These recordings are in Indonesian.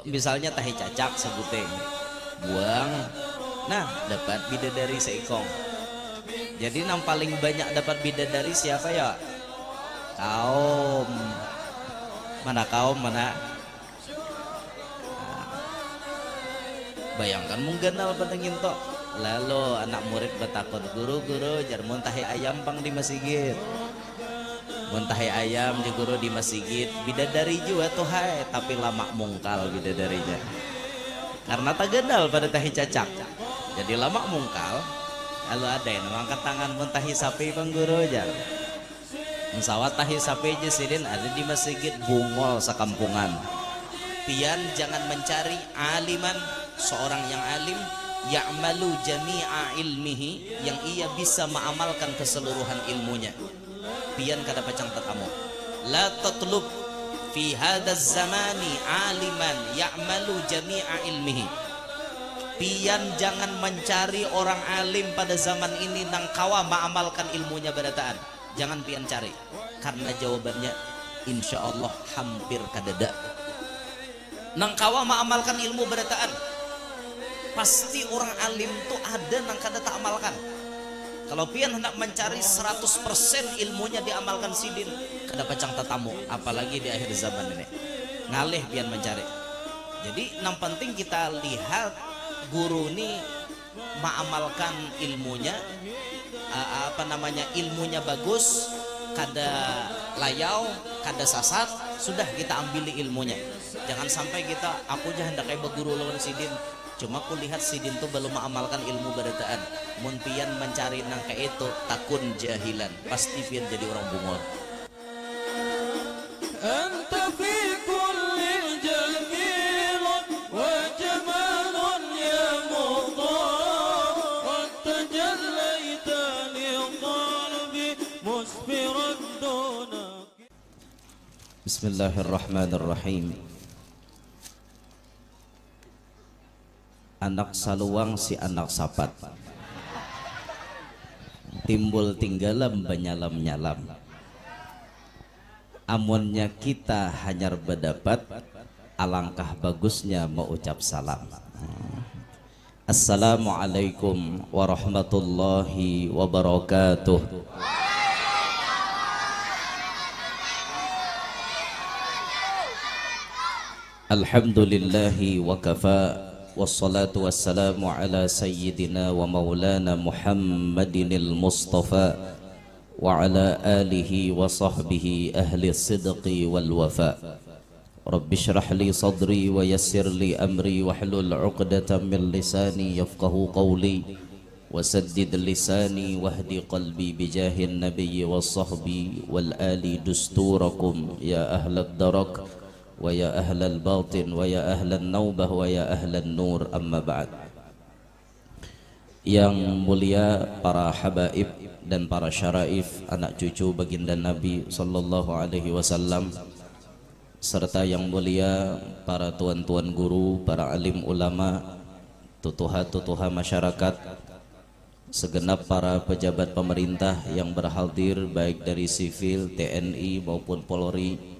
misalnya tahi cacak sebuting buang, nah dapat bidadari seikong. Jadi yang paling banyak dapat bidadari siapa ya? Kaum mana kaum mana? Nah, bayangkan mungganal pentingin tok. Lalu anak murid bertakut, guru jarmun tahi ayam pang di masjid. Muntahi ayam di guru di masjid, bidadari juga tuh hai, tapi lama mungkal bidadarinya. Karena tak gendal pada tahi cacak. Jadi lama mungkal. Lalu ada yang mengangkat tangan muntahi sapi pengguru aja. Mensawat tahi sapi jesidin ada di masjid bungol sekampungan. Pian jangan mencari aliman, seorang yang alim ya'malu jami'a ilmihi, yang ia bisa mengamalkan keseluruhan ilmunya. Pian kada pacang tetamu. La tatlub fi hadzal zamani aliman ya'malu jami'a ilmihi. Pian jangan mencari orang alim pada zaman ini nang kawa mengamalkan ilmunya badataan. Jangan pian cari, karena jawabannya insya Allah hampir kadada. Nang kawa mengamalkan ilmu badataan, pasti orang alim tuh ada nang kada tak amalkan. Kalau pian hendak mencari 100% ilmunya diamalkan sidin, kada pacang tetamu, apalagi di akhir zaman ini. Ngalih pian mencari. Jadi yang penting kita lihat guru ini mengamalkan ilmunya, ilmunya bagus, kada layau, kada sasat, sudah kita ambil ilmunya. Jangan sampai kita aku aja hendak kayak guru lawan sidin, cuma aku lihat sidin tuh belum mengamalkan ilmu badataan. Mun pian mencari nangka itu takun jahilan, pasti pian jadi orang bungol. Anta fi kulli jamilun wa jamalun ya mutar wa tajallaita li qalbi musfirad dunak. Bismillahirrahmanirrahim. Anak saluang si anak sapat, timbul tinggalam banyalam-nyalam. Amunnya kita hanyar berdapat, alangkah bagusnya mengucap salam. Assalamualaikum warahmatullahi wabarakatuh. Alhamdulillahi wa kafa. Wassalatu wassalamu ala sayyidina wa maulana Muhammadinil Mustafa wa ala alihi wa sahbihi ahli sidqi wal wafa. Rabbi shrah li sadri wa yassir li amri wa hlul uqdatan min lisani yafqahu qawli wa saddid lisani wahdi qalbi bijahin nabiyyi wa sahbi wal ali dusturakum ya ahlad darak wa ya ahlal batin wa ya ahlan naubah wa ya ahlan nur, amma ba'd. Yang mulia para habaib dan para syaraif, anak cucu baginda Nabi sallallahu alaihi wasallam, serta yang mulia para tuan-tuan guru, para alim ulama, tutuha-tutuha masyarakat, segenap para pejabat pemerintah yang berhadir baik dari sivil, TNI maupun Polri,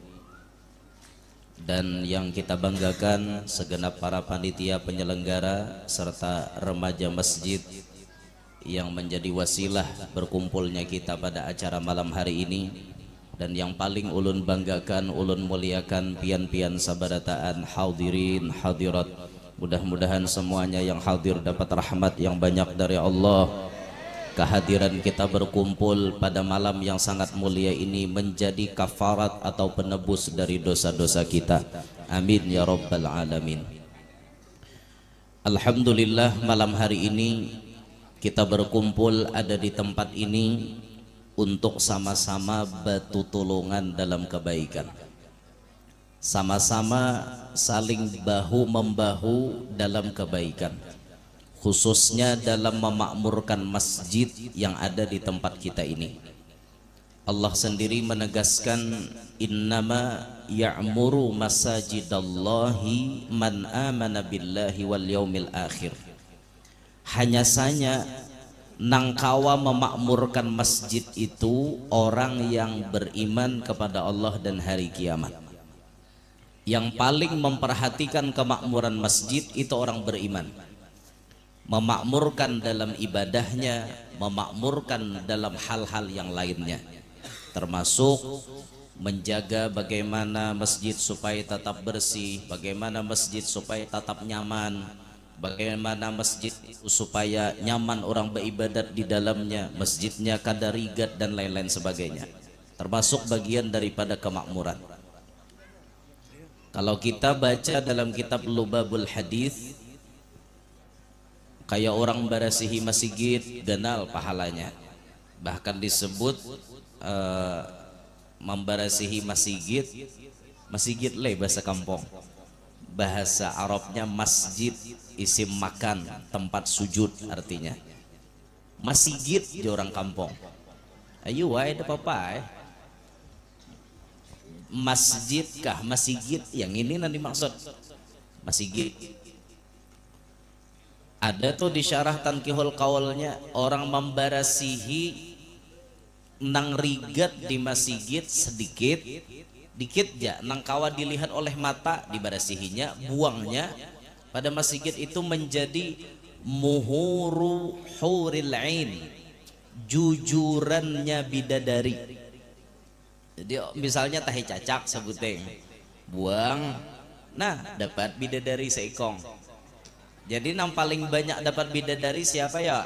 dan yang kita banggakan segenap para panitia penyelenggara serta remaja masjid yang menjadi wasilah berkumpulnya kita pada acara malam hari ini. Dan yang paling ulun banggakan, ulun muliakan pian-pian sabarataan hadirin hadirat, mudah-mudahan semuanya yang hadir dapat rahmat yang banyak dari Allah. Kehadiran kita berkumpul pada malam yang sangat mulia ini menjadi kafarat atau penebus dari dosa-dosa kita. Amin ya rabbal alamin. Alhamdulillah, malam hari ini kita berkumpul ada di tempat ini untuk sama-sama batu tolongan dalam kebaikan, sama-sama saling bahu-membahu dalam kebaikan, khususnya dalam memakmurkan masjid yang ada di tempat kita ini. Allah sendiri menegaskan, innama ya'muru masajidallahi man amana billahi wal yaumil akhir. Hanya saja nangkawa memakmurkan masjid itu orang yang beriman kepada Allah dan hari kiamat. Yang paling memperhatikan kemakmuran masjid itu orang beriman. Memakmurkan dalam ibadahnya, memakmurkan dalam hal-hal yang lainnya, termasuk menjaga bagaimana masjid supaya tetap bersih, bagaimana masjid supaya tetap nyaman, bagaimana masjid supaya nyaman orang beribadat di dalamnya, masjidnya kadarigat dan lain-lain sebagainya, termasuk bagian daripada kemakmuran. Kalau kita baca dalam kitab Lubabul Hadis, kayak orang barasihi masjid ganal pahalanya. Bahkan disebut membarasihi masjid, masjid le bahasa kampung, bahasa Arabnya masjid isim makan, tempat sujud artinya. Masjid di orang kampung. Ayo wae ada apa masjid kah masjid, yang ini nanti maksud masjid. Ada tuh di syarah Tanqihul Qaulnya, orang membarasihi nang rigat di masjid sedikit dikit ya, nang kawa dilihat oleh mata dibarasihinya, buangnya pada masjid itu menjadi muhuru huril ain, jujurannya bidadari. Jadi misalnya tahi cacak sebuteng buang, nah dapat bidadari seikong. Jadi yang paling banyak dapat bidadari siapa ya?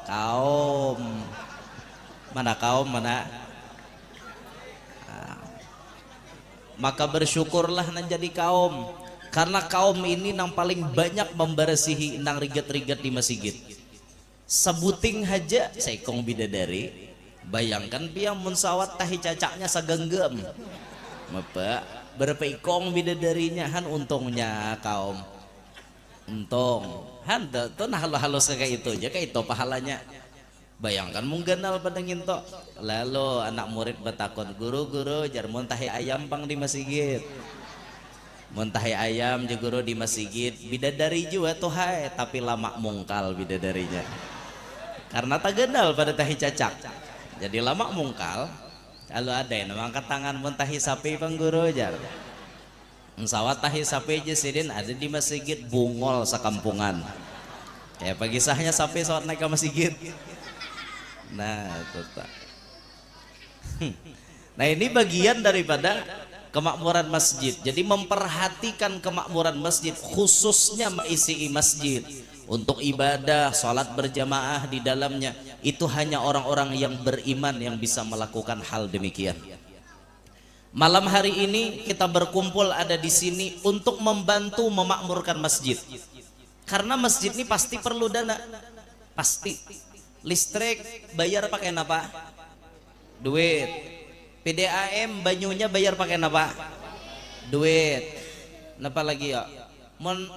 Kaum. Mana kaum mana? Nah, maka bersyukurlah nang jadi kaum, karena kaum ini nang paling banyak membarasihi nang rigat-rigat di masjid. Sebuting haja seikong bidadari. Bayangkan dia mensawat tahi cacaknya sagenggam. Mapa berapa ikong bidadarinya, han untungnya kaum. Untung han tuh nah halus kayak itu aja, kayak itu pahalanya. Bayangkan mungganal pada nginto. Lalu anak murid bertakon, guru jar muntahi ayam pang di masjid. Muntahi ayam je guru di masjid, bidadari juga tuh hai, tapi lama mungkal bidadarinya. Karena tak genal pada tahi cacak. Jadi lama mungkal. Kalau ada yang mengangkat tangan muntahi sapi pengguru jar. Sawat tahi sapi aja sidin ada di masjid bungol sekampungan. Kayak pagi sahnya sapi sawat naik ke masjid. Nah itu tak. Nah ini bagian daripada kemakmuran masjid. Jadi memperhatikan kemakmuran masjid, khususnya mengisi masjid untuk ibadah, sholat berjamaah di dalamnya, itu hanya orang-orang yang beriman yang bisa melakukan hal demikian. Malam hari ini kita berkumpul ada di sini untuk membantu memakmurkan masjid. Karena masjid ini pasti perlu dana, pasti. Listrik bayar pakai apa? Duit. PDAM banyunya bayar pakai apa? Duit. Napa lagi ya?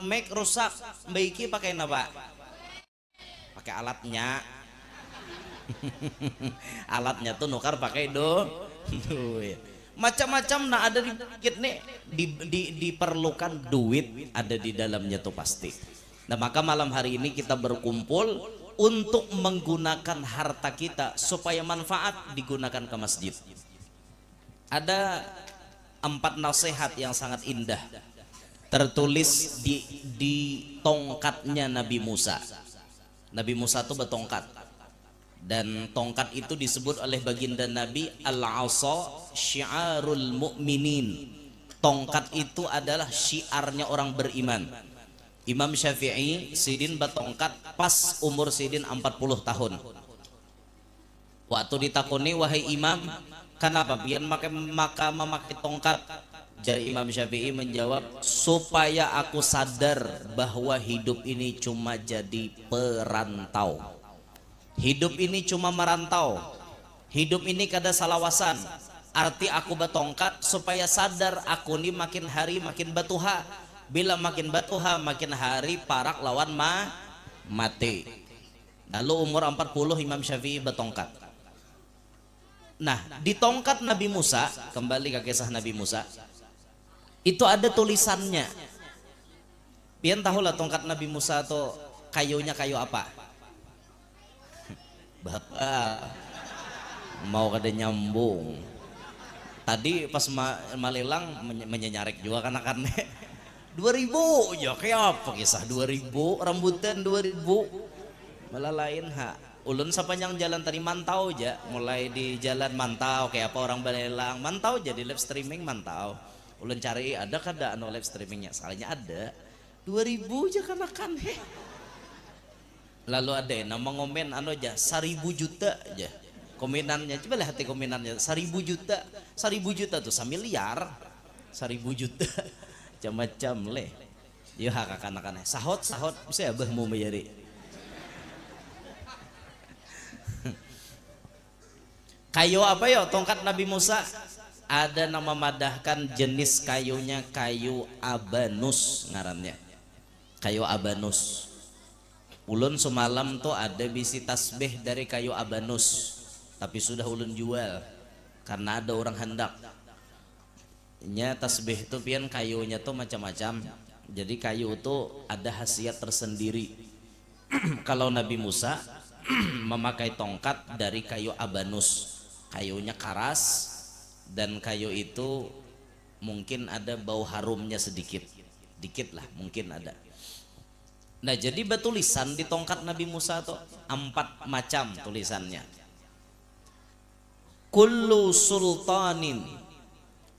Make rusak baiki pakai apa? Pakai alatnya. Alatnya tuh nukar pakai duit. Macam-macam nah ada di masjid nih, diperlukan duit ada di dalamnya tuh pasti. Nah maka malam hari ini kita berkumpul untuk menggunakan harta kita supaya manfaat digunakan ke masjid. Ada 4 nasihat yang sangat indah tertulis di tongkatnya Nabi Musa. Nabi Musa itu bertongkat, dan tongkat itu disebut oleh baginda Nabi al-asa syiarul mu'minin. Tongkat itu adalah syiarnya orang beriman. Imam Syafi'i sidin bertongkat pas umur sidin 40 tahun. Waktu ditakuni, wahai imam, kenapa biar maka memakai tongkat? Jadi Imam Syafi'i menjawab, supaya aku sadar bahwa hidup ini cuma jadi perantau. Hidup ini cuma merantau. Hidup ini kada salawasan. Arti aku bertongkat supaya sadar aku ini makin hari makin batuha. Bila makin batuha makin hari parak lawan mati. Lalu umur 40 Imam Syafi'i bertongkat. Nah di tongkat Nabi Musa, kembali ke kisah Nabi Musa, itu ada tulisannya. Pian tahu lah tongkat Nabi Musa tuh kayunya kayu apa? Bapak mau kada nyambung. Tadi pas malilang menyarek juga kan 2000 ya kayak apa kisah 2000 rambutan 2000 malah lain ulun sepanjang jalan tadi mantau aja mulai di jalan mantau kayak apa orang balelang mantau aja di live streaming mantau ulun cari ada kada anu live streamingnya sekalinya ada 2000 aja kan lalu ada nama ngomen anu aja 1000 juta aja komenannya coba lihat komenannya 1000 juta tuh 1 miliar 1000 juta macam-macam leh ya kakak-kakak sahot bisa ya bah mau bayari kayu apa ya tongkat Nabi Musa ada nama madahkan jenis kayunya kayu abanus ngarannya kayu abanus ulun semalam tuh ada bisi tasbih dari kayu abanus tapi sudah ulun jual karena ada orang hendak nya tasbih itu pian kayunya tuh macam-macam jadi kayu itu ada khasiat tersendiri kalau Nabi Musa memakai tongkat dari kayu abanus kayunya keras dan kayu itu mungkin ada bau harumnya sedikit lah mungkin ada nah jadi bertulisan di tongkat Nabi Musa tuh 4 macam tulisannya kullu sultanin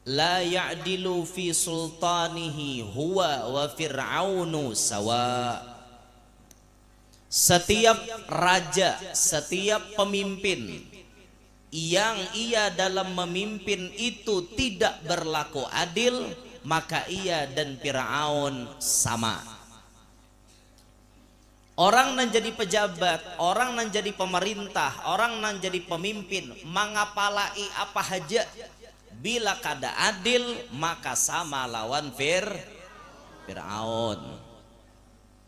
la ya'dilu fi sultanihi huwa wa fir'aunu sawa setiap raja setiap pemimpin yang ia dalam memimpin itu tidak berlaku adil maka ia dan Fir'aun sama orang yang jadi pejabat orang yang jadi pemerintah orang yang jadi pemimpin mangapalai apa haja bila kada adil maka sama lawan Fir'aun.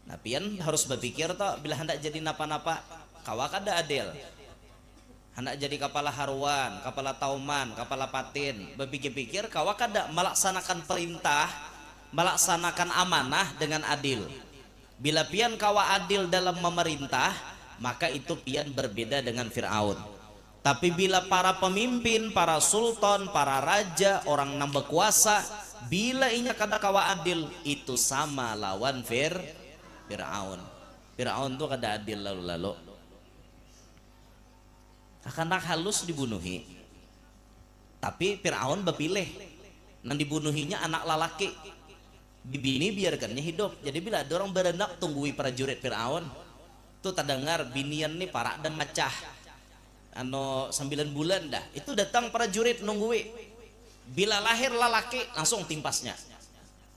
Nah pian harus berpikir toh bila hendak jadi napa-napa kawa kada adil. Hendak jadi kepala haruan, kepala tauman, kepala patin, berpikir-pikir kawa kada melaksanakan perintah, melaksanakan amanah dengan adil. Bila pian kawa adil dalam memerintah, maka itu pian berbeda dengan Fir'aun. Tapi bila para pemimpin, para sultan, para raja, orang nambah kuasa, bila inya kada kawa adil, itu sama lawan Fir'aun. Fir'aun tuh kada adil lalu-lalu. Akan halus dibunuhi. Tapi Fir'aun berpilih. Nang dibunuhinya anak lalaki. Bini biarkannya hidup. Jadi bila ada orang berenak tunggui prajurit Fir'aun, tuh terdengar binian nih parak dan macah. 9 bulan dah itu datang prajurit nungguin bila lahir lalaki langsung timpasnya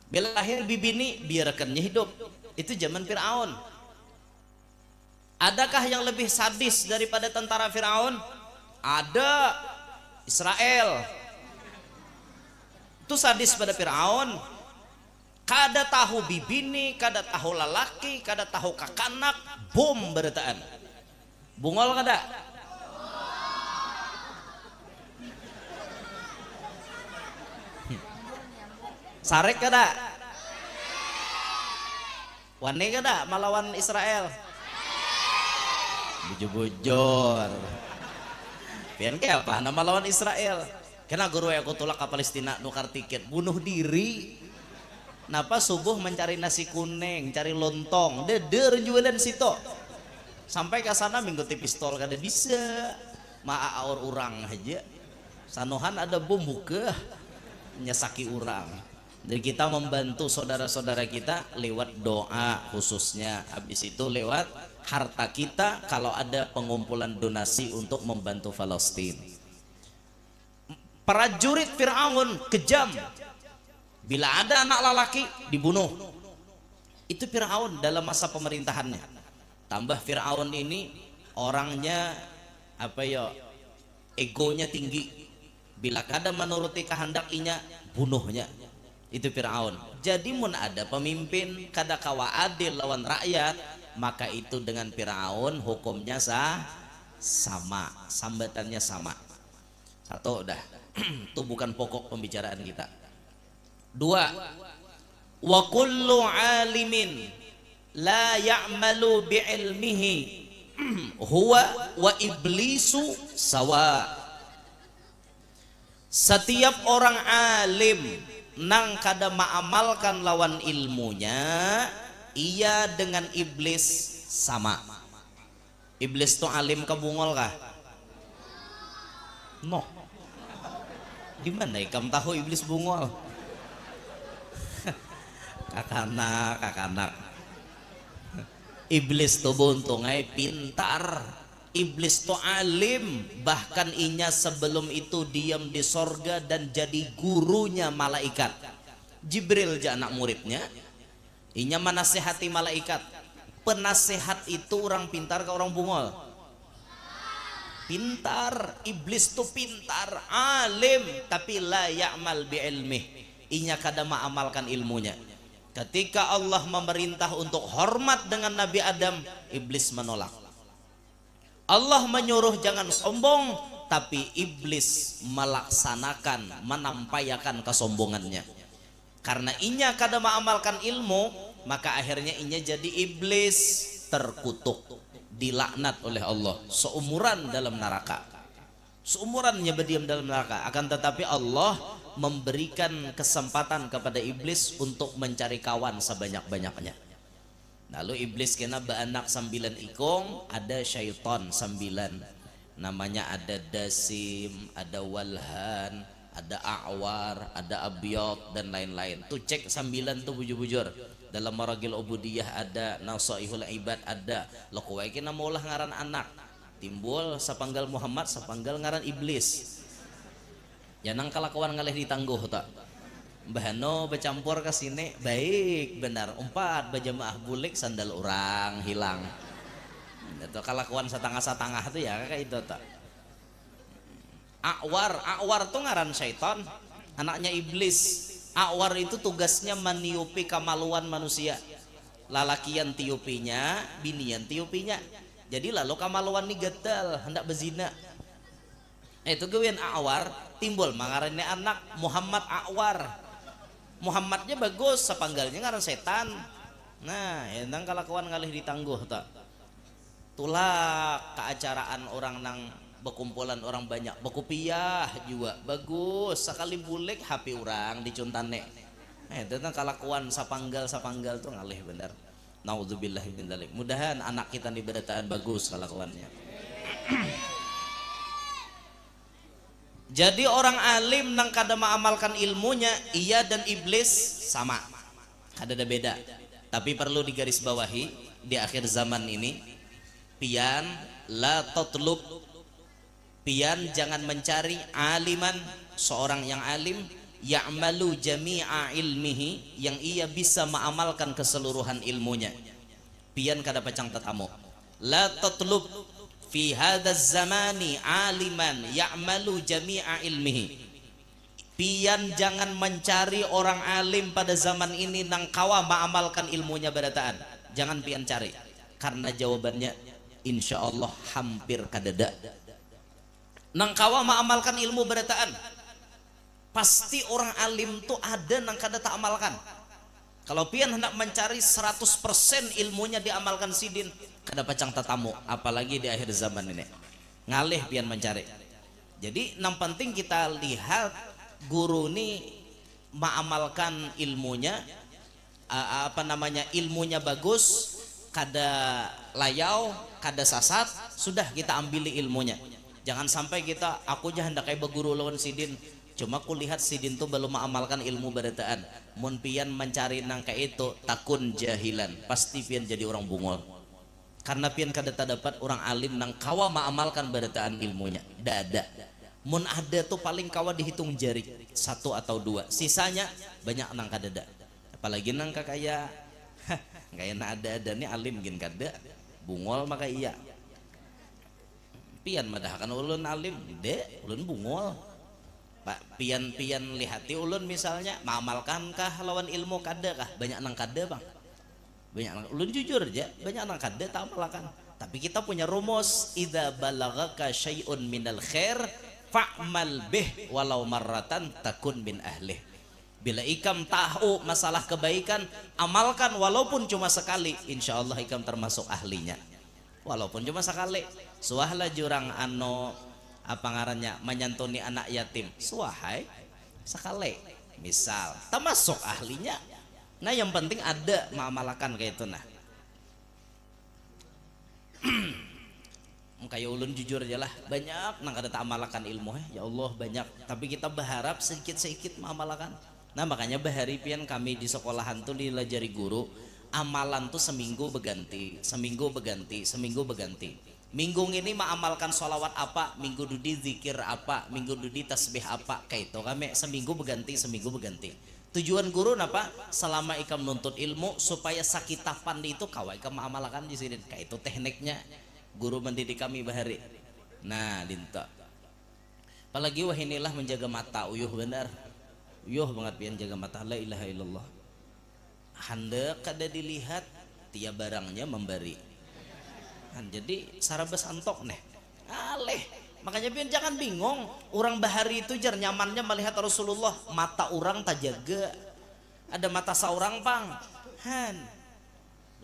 bila lahir bibini biarkannya hidup itu zaman Fir'aun adakah yang lebih sadis daripada tentara Fir'aun ada Israel itu sadis pada Fir'aun kada tahu bibini kada tahu lalaki kada tahu kakanak bom berataan bungol kada sarek kada wani kada melawan Israel bujur-bujur pian ke apa nama lawan Israel kena guru aku tulak ke Palestina nukar tiket bunuh diri napa subuh mencari nasi kuning cari lontong deder jualan situ sampai ke sana mengikuti pistol kada bisa aur orang aja sanohan ada bom buka nyesaki orang. Jadi kita membantu saudara-saudara kita lewat doa khususnya, habis itu lewat harta kita kalau ada pengumpulan donasi untuk membantu Palestina. Prajurit Fir'aun kejam, bila ada anak lelaki dibunuh. Itu Fir'aun dalam masa pemerintahannya. Tambah Fir'aun ini orangnya apa ya, egonya tinggi. Bila kada menuruti kehendak inya bunuhnya. Itu Fir'aun. Jadi mun ada pemimpin kada kawa adil lawan rakyat, maka itu dengan Fir'aun hukumnya sama, sambatannya sama. Satu udah. Itu bukan pokok pembicaraan kita. 2, wa kullu alimin la ya'malu bi'ilmihi huwa wa iblisu sawa. Setiap orang alim nang kada maamalkan lawan ilmunya, ia dengan iblis sama. Iblis tuh alim ke bungol kah? No. Gimana ikam tahu iblis bungol? Kakanak. Iblis tuh buntungai pintar. Iblis tuh alim. Bahkan inya sebelum itu diam di sorga dan jadi gurunya malaikat. Jibril ja anak muridnya. Inya menasehati malaikat. Penasehat itu orang pintar ke orang bungol? Pintar. Iblis tuh pintar, alim, tapi la ya'mal bi ilmih. Inya kada maamalkan ilmunya. Ketika Allah memerintah untuk hormat dengan Nabi Adam, iblis menolak. Allah menyuruh jangan sombong, tapi iblis melaksanakan, menampayakan kesombongannya. Karena inya kada maamalkan ilmu, maka akhirnya inya jadi iblis, terkutuk, dilaknat oleh Allah, seumuran dalam neraka. Seumurannya berdiam dalam neraka. Akan tetapi Allah memberikan kesempatan kepada iblis untuk mencari kawan sebanyak-banyaknya. Lalu iblis kena beranak 9 ikong, ada syaitan 9. Namanya ada Dasim, ada Walhan, ada A'war, ada Abyad dan lain-lain. Tuh cek 9 tuh bujur-bujur. Dalam Maragil Ubudiyah ada, Nasaihul Ibad ada. Lo kuai kena maulah ngaran anak. Timbul sapanggal Muhammad, sapanggal ngaran iblis. Janang kalakuan ngalih ditangguh tak. Bahano bercampur ke sini baik benar. 4 berjamaah bulik sandal orang hilang. Itu kalakuan setengah-setengah tuh ya kayak itu tak. A'war tuh ngaran syaitan, anaknya iblis. A'war itu tugasnya meniupi kemaluan manusia. Lalakian tiupinya, binian tiupinya. Jadi lalu kamaluan ni gatal, hendak bezina. Itu gawin A'war, timbul mangarannya anak Muhammad A'war. Muhammadnya bagus, sepanggalnya ngaran setan. Nah, entang kalakuan ngalih ditangguh tak. Tulah keacaraan orang nang berkumpulan orang banyak, berkupiah juga bagus. Sekali bulik HP orang dicuntane. Tentang kalakuan sapanggal tuh ngalih benar. Naudzubillahi min dzalik. Mudahan anak kita di berataan bagus kalakuannya. Jadi orang alim nang kada maamalkan ilmunya, ia dan iblis sama. Kada ada beda. Tapi perlu digarisbawahi di akhir zaman ini, pian la tatlub, pian jangan mencari aliman, seorang yang alim ya'malu jami'a ilmihi, yang ia bisa mengamalkan keseluruhan ilmunya. Pian kada pacang tetamu. La tatlub fi hadzal zamani aliman ya'malu jami'a ilmihi. Pian jangan mencari orang alim pada zaman ini nang kawa mengamalkan ilmunya berataan. Jangan pian cari. Karena jawabannya insyaallah hampir kadada. Nang kawa mengamalkan ilmu berataan. Pasti orang alim tuh ada nang kada tak amalkan. Kalau pian hendak mencari 100% ilmunya diamalkan sidin, kada pacang tatamu, apalagi di akhir zaman ini. Ngalih pian mencari. Jadi nang penting kita lihat guru ini mengamalkan ilmunya, ilmunya bagus, kada layau, kada sasat, sudah kita ambil ilmunya. Jangan sampai kita aku aja hendak kayak beguru lawan sidin, cuma aku lihat sidin tuh belum mengamalkan ilmu berataan. Mun pian mencari nang kayak itu takun jahilan, pasti pian jadi orang bungol. Karena pian kada dapat orang alim nang kawa mengamalkan berataan ilmunya. Ada. Mun ada tuh paling kawa dihitung jari 1 atau 2. Sisanya banyak nang kada. Apalagi nang kakaya kayak ada nih alim gin kada. Bungol maka iya. Pian madahkan ulun alim, de ulun bungol. Pak pian lihati ulun misalnya maamalkankah lawan ilmu kada kah? Banyak nang kada bang. Banyak nang ulun jujur aja, banyak nang kada tak amalkan. Tapi kita punya rumus, idza balagaka syai'un minal khair fa'mal bih walau marratan takun min ahlih. Bila ikam tahu masalah kebaikan, amalkan walaupun cuma sekali, insyaallah ikam termasuk ahlinya. Walaupun cuma sekali. Suahlah jurang apa ngarannya menyantuni anak yatim suahai sekali misal termasuk ahlinya. Nah yang penting ada mengamalkan kayak itu. Nah kayak ulun jujur aja lah banyak nang kada tak amalkan ilmu ya Allah banyak, tapi kita berharap sedikit-sedikit mengamalkan. Nah makanya bahari pian kami di sekolahan tuh dilajari guru amalan tuh seminggu berganti, seminggu berganti, seminggu berganti. Minggu ini mengamalkan sholawat apa, minggu dudi zikir apa, minggu dudi tasbih apa, kayak itu kami seminggu berganti, seminggu berganti. Tujuan guru napa? Selama ikam nuntut ilmu supaya sakita pandi itu kawai ikam mengamalkan di sini, kayak itu tekniknya guru mendidik kami bahari. Nah dinta apalagi wah inilah menjaga mata uyuh benar, uyuh banget pian jaga mata. La ilaha illallah hendak kada dilihat tiap barangnya memberi. Jadi sarabes antok nih aleh, makanya pian jangan bingung orang bahari itu jar nyamannya melihat Rasulullah, mata orang tak jaga, ada mata seorang pang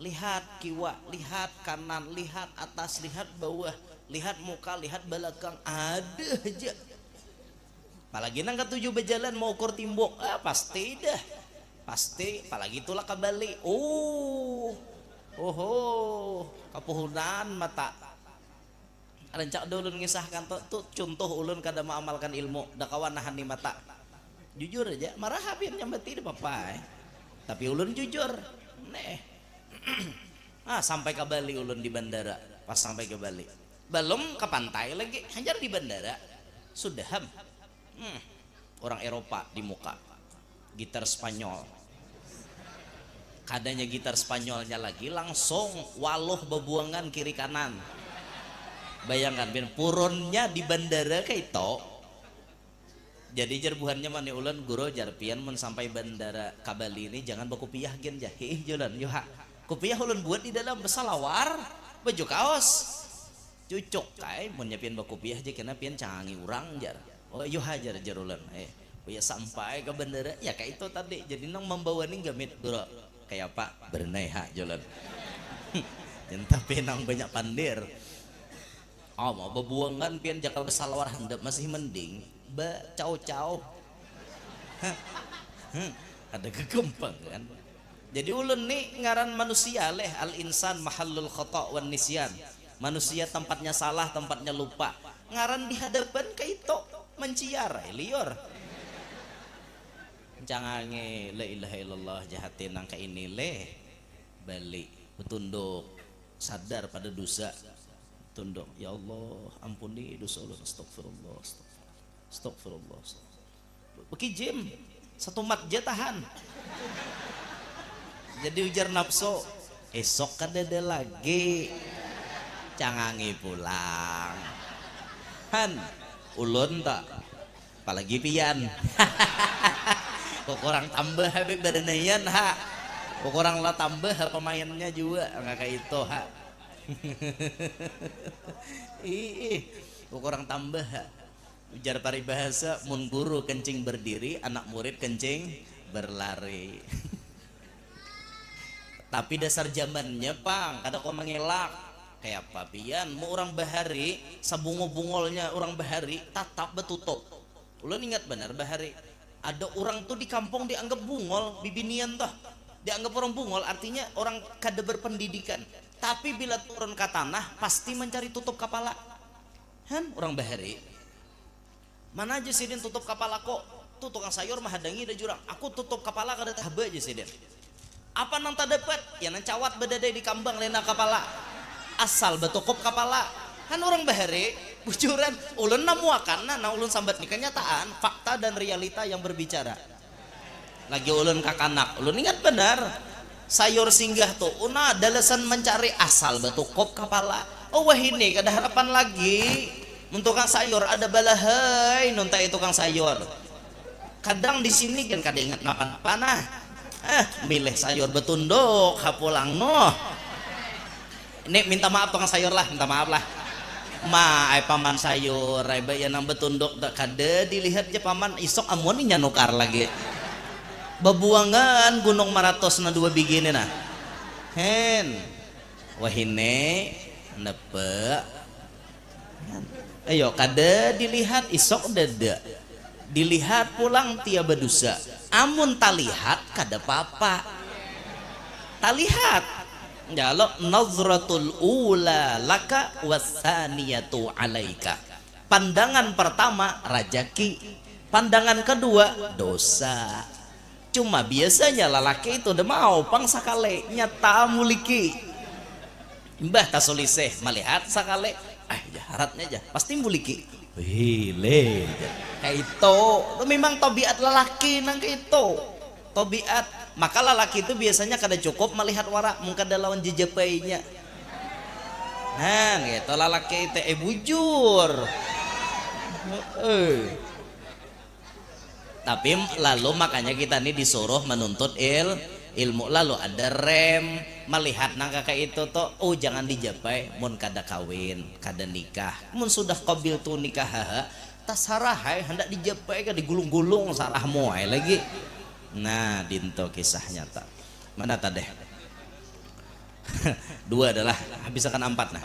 lihat kiwa, lihat kanan, lihat atas, lihat bawah, lihat muka, lihat belakang, ada aja. Apalagi nang ketujuh berjalan mau ukur timbuk, pasti dah, pasti. Apalagi itulah kembali, kapuhunan mata. Rencak dulu ngisahkan tuh contoh ulun kada mengamalkan ilmu, dah kawan nahan di mata. Jujur aja, marah habis nyambati deh papa, tapi ulun jujur, sampai ke Bali ulun di bandara. Pas sampai ke Bali belum ke pantai lagi, hajar di bandara sudah orang Eropa di muka, gitar Spanyol, kadanya gitar Spanyolnya lagi langsung waluh bebuangan kiri kanan. Bayangkan bin purunnya di bandara kayak itu. Jadi jarbuhannya mana ulan guru jarpian men sampai bandara ke Bali ini jangan bakupiah gen jahih jalan yoha. Kopiah ulun buat di dalam besalawar baju kaos cucuk kai mun nyiapin bakopiah aja kena pian canggih urang jar. Oh yo hajar jar ulun ya sampai ke bandara ya kayak itu tadi. Jadi nang membawa nih gamit guru kayak apa berneha jalan. Dan tapi nang banyak pandir mau bebuangan pian jakal besalawar handap masih mending caw-caw ada kegempang kan. Jadi ulun nih ngaran manusia leh al insan mahallul khata' wan nisyan. Manusia tempatnya salah, tempatnya lupa. Ngaran di hadapan kayak itu menciar lior. Cangange la ilaha illallah jahatin nang ka ini leh balik betunduk sadar pada dosa. Tunduk ya Allah ampuni dosa ulun astagfirullah astagfirullah. Beki jim satu mat je tahan. Jadi ujar nafsu esok kadada lagi cangangi pulang ulun tak apalagi pian kok kurang tambah habis badanaian kok kurang lah tambah pemainnya juga nggak kayak itu kok kurang tambah ujar paribahasa mun guru kencing berdiri anak murid kencing berlari. Tapi dasar zamannya pang kada kau mengelak kayak apa pian mau orang bahari sabungo-bungolnya orang bahari tatap betutup. Ulun ingat benar bahari ada orang tuh di kampung dianggap bungol bibinian toh, dianggap orang bungol artinya orang kada berpendidikan, tapi bila turun ke tanah pasti mencari tutup kepala orang bahari mana aja sidin tutup kepala kok tuh tukang sayur mah hadangi ada jurang aku tutup kepala kada tabe aja sidin. Apa nang tak dapat ya nang cawat bedadai di kambang lena kepala asal betukup kepala orang bahari bujuran ulun namuakan nah ulun sambat nih kenyataan fakta dan realita yang berbicara lagi ulun kakanak ulun ingat benar sayur singgah tuh una dalasan mencari asal betukup kepala. Wah ini kada harapan lagi untuk kang sayur ada balahai nuntai tukang sayur kadang di sini kan kada ingat ngapan panah milih sayur betunduk hapulang ini minta maaf tukang sayur lah minta maaf lah paman sayur ya nang betunduk tak kada dilihat aja paman isok amun nyanukar lagi bebuangan gunung maratos na dua bigi ini nah wahine nepe ayo kada dilihat isok dada dilihat pulang tiaba dosa amun talihat kada apa-apa talihat jalo nazratul ula laka wasaniyatu alaika pandangan pertama rajaki pandangan kedua dosa cuma biasanya lalaki itu udah mau pang sakale nyata muliki mbah tasuliseh melihat sakale jaharatnya aja pasti muliki hile kayak itu memang tabiat lelaki nang itu tabiat maka lelaki itu biasanya kada cukup melihat warak mungkin ada lawan jejapainya nah gitu lelaki itu bujur tapi lalu makanya kita nih disuruh menuntut ilmu lalu ada rem melihat nang kakak itu toh oh jangan dijapai mun kada kawin kada nikah mun sudah qabil tu nikah tasarah hendak dijapai kada digulung-gulung sarahmu lagi nah dinto kisah nyata mana tadeh dua adalah bisa kan empat nah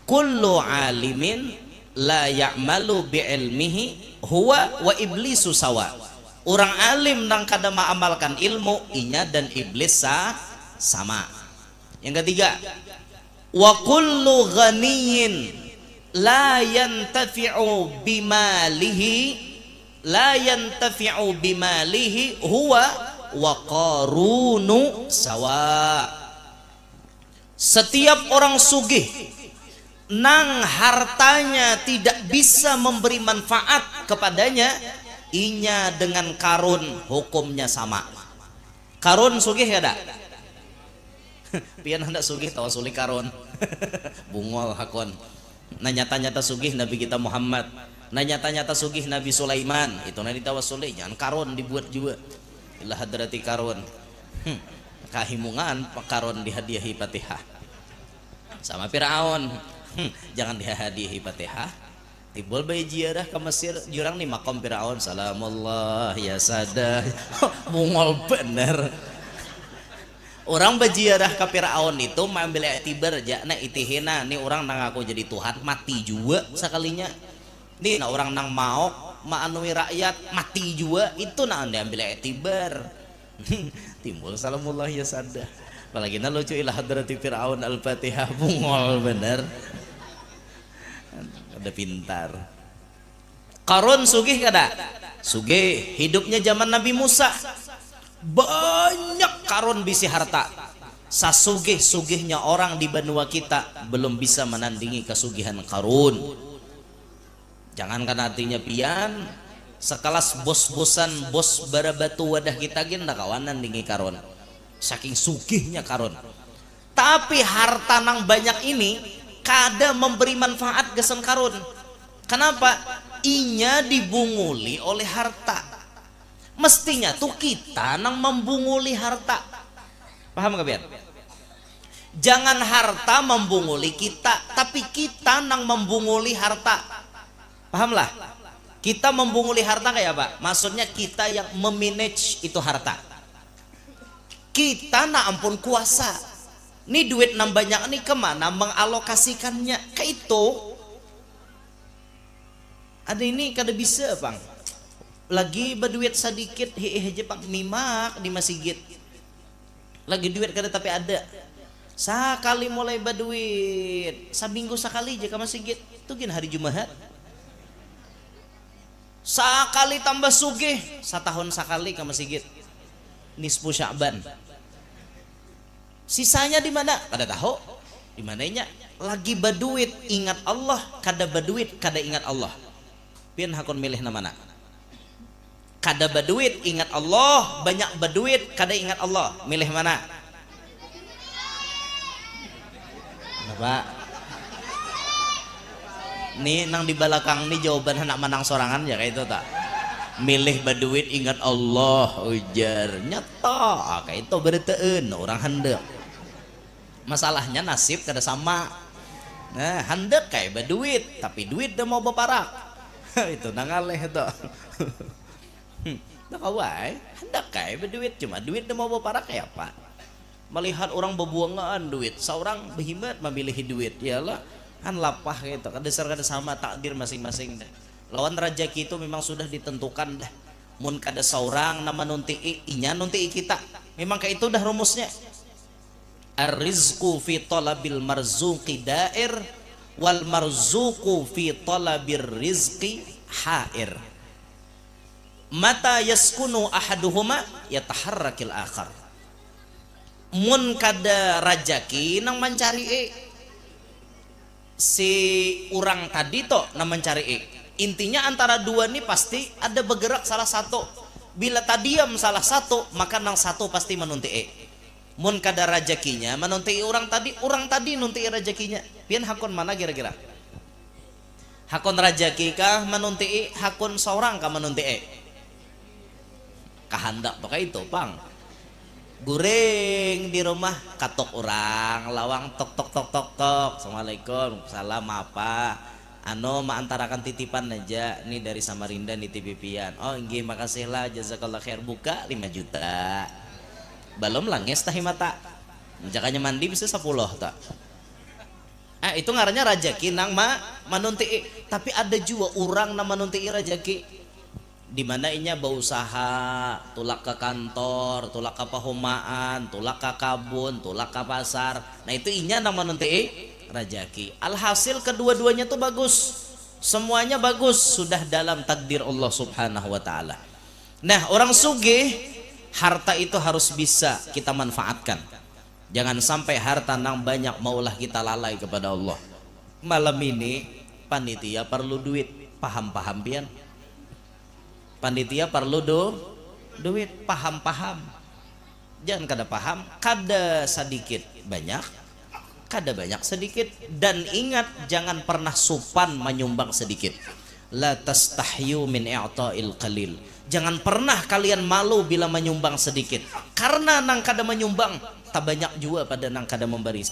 kullu alimin la ya'malu bi'ilmihi huwa wa iblisu sawa orang alim nang kada mengamalkan ilmu inya dan iblis sama yang ketiga wa kullu ghaniyin la yantafi'u bimalihi huwa wa qarunu sawa setiap orang sugih nang hartanya tidak bisa memberi manfaat kepadanya inya dengan karun hukumnya sama karun sugih ada pian hendak sugih tawa sulik karun bungol hakon nah nyata-nyata sugih Nabi kita Muhammad nah nyata-nyata sugih Nabi Sulaiman itu nanti tawa sulik jangan karun dibuat juga ilah hadrati karun kahimungan karun dihadiahi Fatihah sama Firaun jangan dihadiahi Fatihah timbul bayi ziarah ke Mesir jurang nih makom Firaun salamullah ya sada mungol bener orang berziarah ke Firaun itu mengambil iktibar aja nah itihina nih orang nang aku jadi Tuhan mati juga sekalinya nih nah orang nang mau ma'anui rakyat mati juga itu nah anda ambil iktibar timbul salamullah ya sada apalagi nah lucu ilah hadrati Firaun al-Fatihah mungol bener ada pintar Qarun sugih kada sugih hidupnya zaman Nabi Musa banyak Qarun bisi harta sasugih-sugihnya orang di benua kita belum bisa menandingi kesugihan Qarun jangankan artinya pian sekelas bos-bosan bos barabatu wadah kita gin kawanan dingi Qarun saking sugihnya Qarun tapi harta nang banyak ini kada memberi manfaat gesen Qarun kenapa inya dibunguli oleh harta mestinya tuh kita nang membunguli harta paham gak biar jangan harta membunguli kita tapi kita nang membunguli harta pahamlah kita membunguli harta kayak apa maksudnya kita yang memanage itu harta kita nak ampun kuasa ini duit nang banyak nih kemana mengalokasikannya ke itu ada ini kada bisa bang lagi berduit sedikit hehehe pang mimak di masjid lagi duit kada tapi ada sekali mulai berduit seminggu sekali aja ke masjid itu gin hari Jumat sekali tambah sugih setahun sekali ke masjid nisfu Sya'ban sisanya di mana kada tahu di mananya lagi berduit ingat Allah kada berduit kada ingat Allah pian hakon milih namana kada berduit ingat Allah banyak berduit kada ingat Allah milih mana Bapak nih nang di belakang nih jawaban anak menang sorangan ya kayak itu tak milih berduit ingat Allah ujar nyata kayak itu beriteun orang hendak masalahnya nasib kada sama nah hendak kayak berduit tapi duit udah mau beparak itu nangaleh itu nah kawai hendak kayak berduit cuma duit udah mau beparak kayak apa melihat orang berbuangan duit seorang berhimat memilih duit yalah kan lapah gitu kan dasar kada sama takdir masing-masing dah. Lawan rezeki itu memang sudah ditentukan dah. Mun kada saurang nama nunti inya nunti kita. Memang kayak itu dah rumusnya. Ar-rizqu fi talabil marzuqi dair wal marzuqu fi talabir rizqi hair. Mata yaskunu ahaduhuma yataharrakil akhar. Mun kada rajaki nang mencari si orang tadi toh nang mencari intinya antara dua nih pasti ada bergerak salah satu. Bila tadiam salah satu maka nang satu pasti menunti mun kada rajakinya menunti orang tadi nunti rajakinya. Pian hakun mana kira-kira? Hakun rajaki kah menunti hakun seorang kah menunti kahandak toh kayak itu bang. Guring di rumah katok orang lawang tok tok tok tok tok. Assalamualaikum, salam apa anu maantarakan titipan aja nih dari Samarinda nih tipipian. Oh nggih makasih lah jazakallah khair, buka 5 juta belum langes tahi mata jakanya mandi bisa 10 tak itu ngarannya rajaki nang manunti. Tapi ada juga orang nang manunti rajaki di mana inya berusaha tulak ke kantor, tulak ke pahumaan, tulak ke kabun, tulak ke pasar. Nah itu inya nang menunti rajaki. Alhasil kedua-duanya tuh bagus, semuanya bagus, sudah dalam takdir Allah subhanahu wa ta'ala. Nah orang sugih harta itu harus bisa kita manfaatkan. Jangan sampai harta nang banyak maulah kita lalai kepada Allah. Malam ini panitia perlu duit, paham-paham pian? Panitia perlu duit, paham-paham. Jangan kada paham, kada sedikit banyak, kada banyak sedikit. Dan ingat jangan pernah supan menyumbang sedikit. La tastahyu min i'ta'il qalil. Jangan pernah kalian malu bila menyumbang sedikit. Karena nang kada menyumbang tak banyak juga pada nang kada memberi,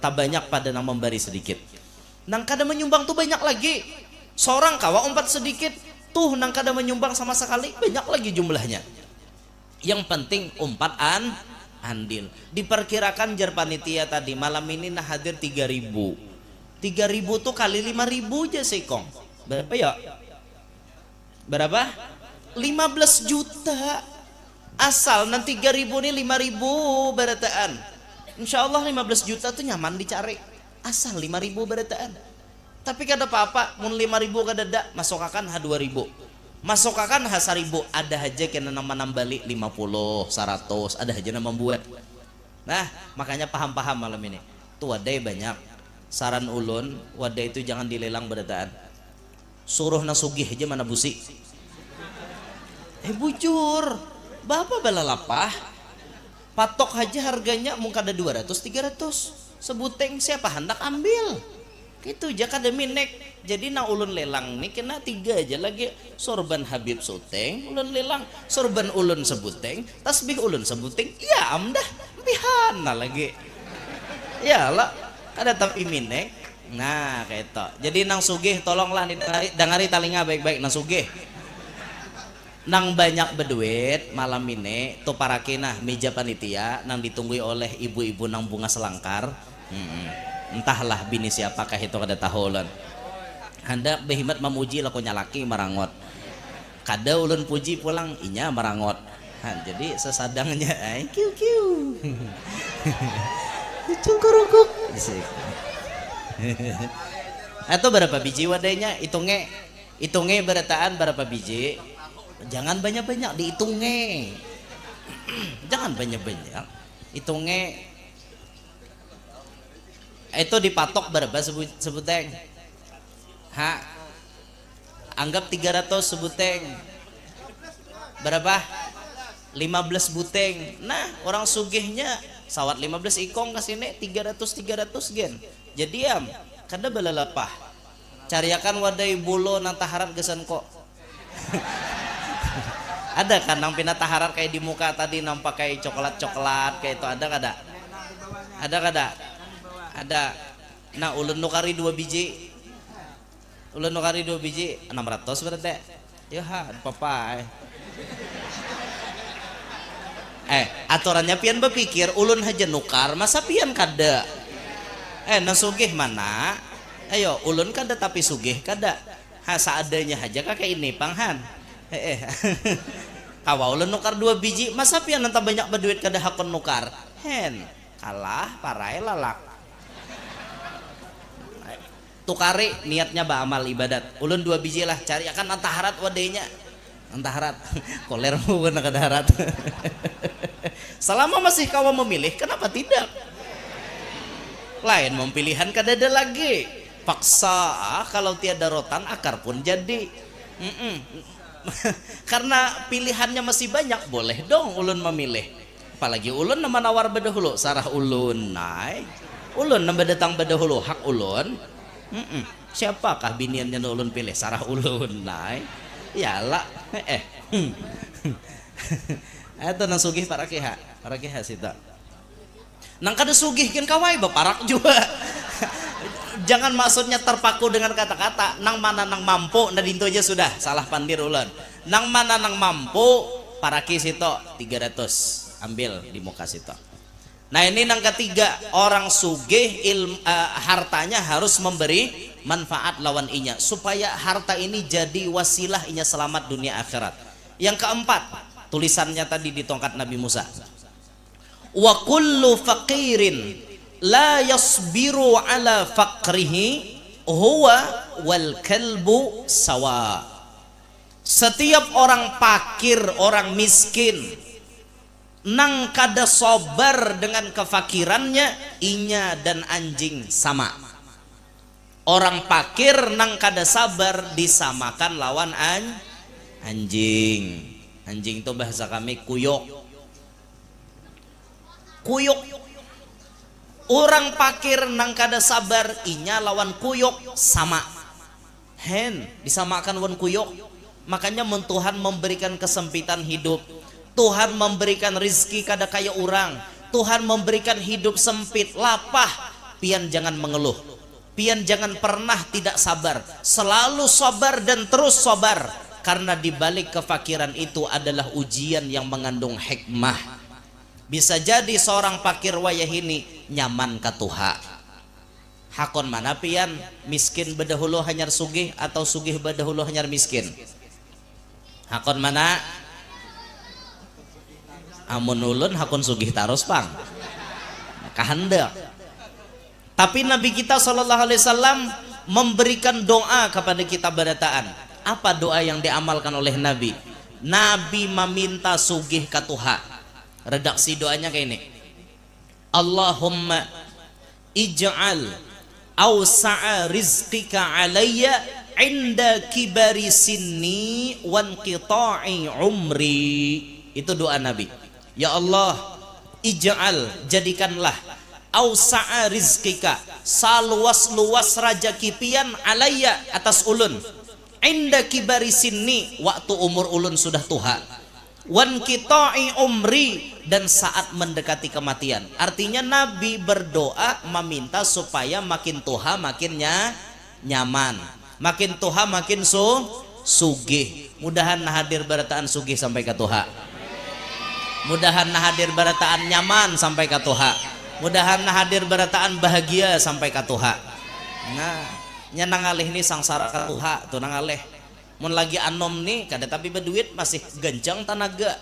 tak banyak pada nang memberi sedikit. Nang kada menyumbang tuh banyak lagi. Seorang kawa umpat sedikit tuh nang kada menyumbang sama sekali banyak lagi jumlahnya. Yang penting umpat andil. Diperkirakan jar panitia tadi malam ini nah hadir 3.000. 3.000 tuh kali 5.000 aja sekong. Berapa ya? Berapa? 15 juta. Asal nanti 3.000 nih 5.000 berataan. Insya Allah 15 juta tuh nyaman dicari. Asal 5.000 berataan. Tapi kada apa-apa, mun 5.000 kada ada, masokakan ha 2.000. Masokakan ha 1.000, ada aja kena nama nambali 50, 100, ada aja nama membuat. Nah, makanya paham-paham malam ini. Tuh wadai banyak. Saran ulun, wadai itu jangan dilelang berataan. Suruh nasugih aja mana busi. Bujur. Bapak balalapah. Patok aja harganya mungkin ada 200, 300. Sebuteng siapa hendak ambil. Itu jaka demi nek. Jadi na ulun lelang nih kena 3 aja lagi. Sorban Habib Suteng ulun lelang, sorban ulun sebuteng, tasbih ulun sebuteng. Ya amdah bihana lagi. Ya lah ada tapi minek. Nah kayak itu. Jadi nang sugih tolonglah dengari talinga baik-baik nang sugih. Nang banyak berduit malam ini tuh para kinah meja panitia nang ditunggui oleh ibu-ibu nang bunga selangkar. Entahlah bini siapakah itu kada tahulan. Hendak behimat memuji lakunya laki marangot. Kada ulun puji pulang inya marangot. Jadi sesadangnya kiu kiu. Cungkurukuk. Atau berapa biji wadainya? Hitungnya berataan berapa biji? Jangan banyak-banyak dihitungnya. Jangan banyak-banyak. Hitungnya itu dipatok berapa sebuteng? Anggap 300 sebuteng. Berapa? 15 buteng. Nah, orang sugihnya sawat 15 ikong kasine 300 gen. Jadi kada balalapah. Cariakan wadai bulo nang taharat gesan kok. Ada kan nang pina taharat kayak di muka tadi nampak kayak coklat-coklat kayak itu ada kada? Ada kada? Ada. Nah ulun nukari 2 biji. Ulun nukari 2 biji 600 berarti. Ya apa-apa. Aturannya pian berpikir ulun aja nukar masa pian kada. Nasugih mana? Ayo ulun kada tapi sugih kada, seadanya aja kakek ini panghan kawa ulun nukar 2 biji masa pian nanti banyak berduit kada hakon nukar hen kalah parai lalak tukari niatnya amal ibadat ulun 2 biji lah cari akan antaharat wadenya antaharat kolermu kena kadaharat selama masih kawa memilih kenapa tidak lain pilihan kada ada lagi paksa kalau tiada rotan akar pun jadi karena pilihannya masih banyak boleh dong ulun memilih apalagi ulun nama nawar bedahulu sarah ulun naik ulun nama datang bedahulu hak ulun siapakah biniannya ulun pilih sarah ulun naik yalah itu nang sugih para kiha sita nang kada sugih kan kawai baparak juga jangan maksudnya terpaku dengan kata-kata nang mana nang mampu nah dinto aja sudah salah pandir ulan nang mana nang mampu para kisito 300 ambil di muka sito. Nah ini nang ketiga orang sugih hartanya harus memberi manfaat lawan inya supaya harta ini jadi wasilah inya selamat dunia akhirat. Yang keempat tulisannya tadi di tongkat Nabi Musa wa kullu faqirin la yasbiru ala faqrihi huwa wal kalbu sawa. Setiap orang fakir, orang miskin nang kada sabar dengan kefakirannya inya dan anjing sama. Orang fakir nang kada sabar disamakan lawan anjing. Anjing itu bahasa kami kuyok. Kuyok. Orang fakir nang kada sabar inya lawan kuyok sama hen disamakan wan kuyok. Makanya Tuhan memberikan kesempitan hidup, Tuhan memberikan rizki kada kaya orang, Tuhan memberikan hidup sempit lapah pian jangan mengeluh, pian jangan pernah tidak sabar, selalu sabar dan terus sabar karena dibalik kefakiran itu adalah ujian yang mengandung hikmah. Bisa jadi seorang fakir wayah ini nyaman katuha. Hakon mana pian miskin bedahulu hanyar sugih atau sugih bedahulu hanyar miskin? Hakon mana? Amun ulun hakon sugih taros pang. Kahendak. Tapi Nabi kita SAW memberikan doa kepada kita berataan. Apa doa yang diamalkan oleh Nabi? Nabi meminta sugih katuha. Redaksi doanya kayak ini. Allahumma ij'al awsa'a rizqika alayya inda kibari sinni wan qita'i umri. Itu doa Nabi. Ya Allah, ij'al jadikanlah awsa'a rizqika saluas-luas rajaki pian alayya atas ulun inda kibari sinni waktu umur ulun sudah tuha wan qita'i umri dan saat mendekati kematian. Artinya Nabi berdoa meminta supaya makin tuha makinnya nyaman, makin tuha makin sugih. Mudahan hadir barataan sugih sampai ke tuha, mudahan hadir barataan nyaman sampai ke tuha, mudahan hadir barataan bahagia sampai ke tuha. Nah nyanang alih ini sangsara ke tuha tuh nang alih mun lagi anom nih kada tapi berduit masih gencang tenaga,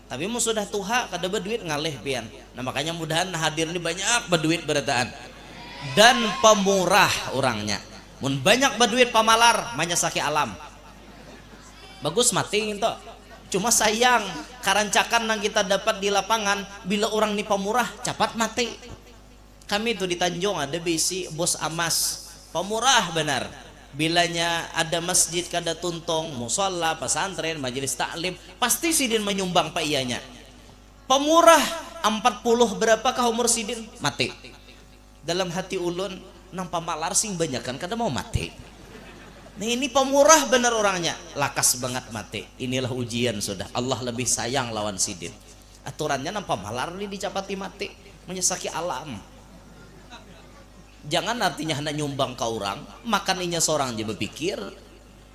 tapi mun sudah tuha kada berduit ngalih pian. Nah makanya mudahan hadir ini banyak berduit berataan dan pemurah orangnya. Mun banyak berduit pamalar menyesaki alam bagus mati gitu. Cuma sayang karancakan yang kita dapat di lapangan bila orang ini pemurah cepat mati. Kami itu di Tanjung ada bisi bos amas pemurah benar. Bilanya ada masjid kada tuntong, musola, pesantren, majelis taklim, pasti sidin menyumbang pak ianya. Pemurah 40 berapakah umur sidin mati. Dalam hati ulun nang pamalar sing banyak kan kada mau mati. Nah ini pemurah benar orangnya, lakas banget mati. Inilah ujian sudah. Allah lebih sayang lawan sidin. Aturannya nang pamalar ini dicapati mati, menyesaki alam. Jangan artinya hendak nyumbang ke orang, makan inya seorang aja berpikir.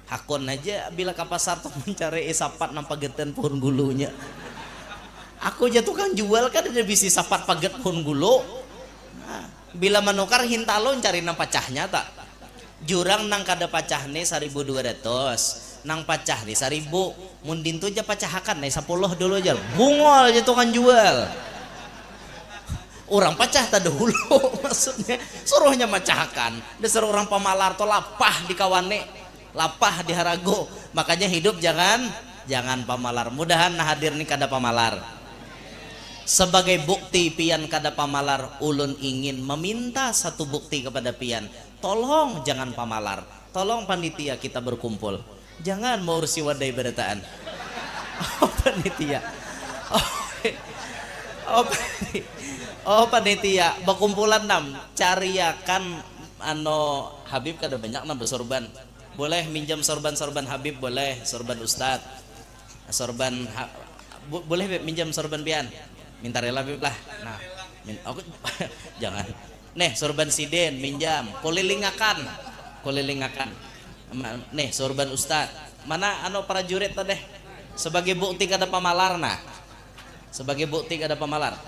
Hakon aja bila ke pasar tuh mencari sapat nampak geten pohon gulunya. Aku aja tukang jual kan ada bisi sapat paget pohon gulu. Nah, bila menukar hintalo cari nampak cahnya tak. jurang nang kada pacah nih 1.200, nang pacah nih 1.000, mundin tuh aja pacahakan nih 10 dulu aja, bungol aja tuh kan jual. Orang pacah tak dahulu maksudnya suruhnya macahkan, dasar orang pamalar tuh lapah di kawane, lapah di harago. Makanya hidup jangan pamalar. Mudahan nah hadir nih kada pamalar. Sebagai bukti pian kada pamalar, ulun ingin meminta satu bukti kepada pian. Tolong jangan pamalar. Tolong panitia kita berkumpul. Jangan mengurusi wadai berataan. Oh panitia. Oh panitia berkumpulan nam cariakan Habib kada banyak nam bersorban. Boleh minjam sorban Habib, boleh sorban Ustad. Boleh minjam sorban pian. Minta rela Habib lah. Nah, aku jangan. Nih sorban Siden minjam, kulilingakan. Nih sorban Ustad. Mana prajurit tadi? Sebagai bukti kada pamalar nah. Sebagai bukti kada pamalar.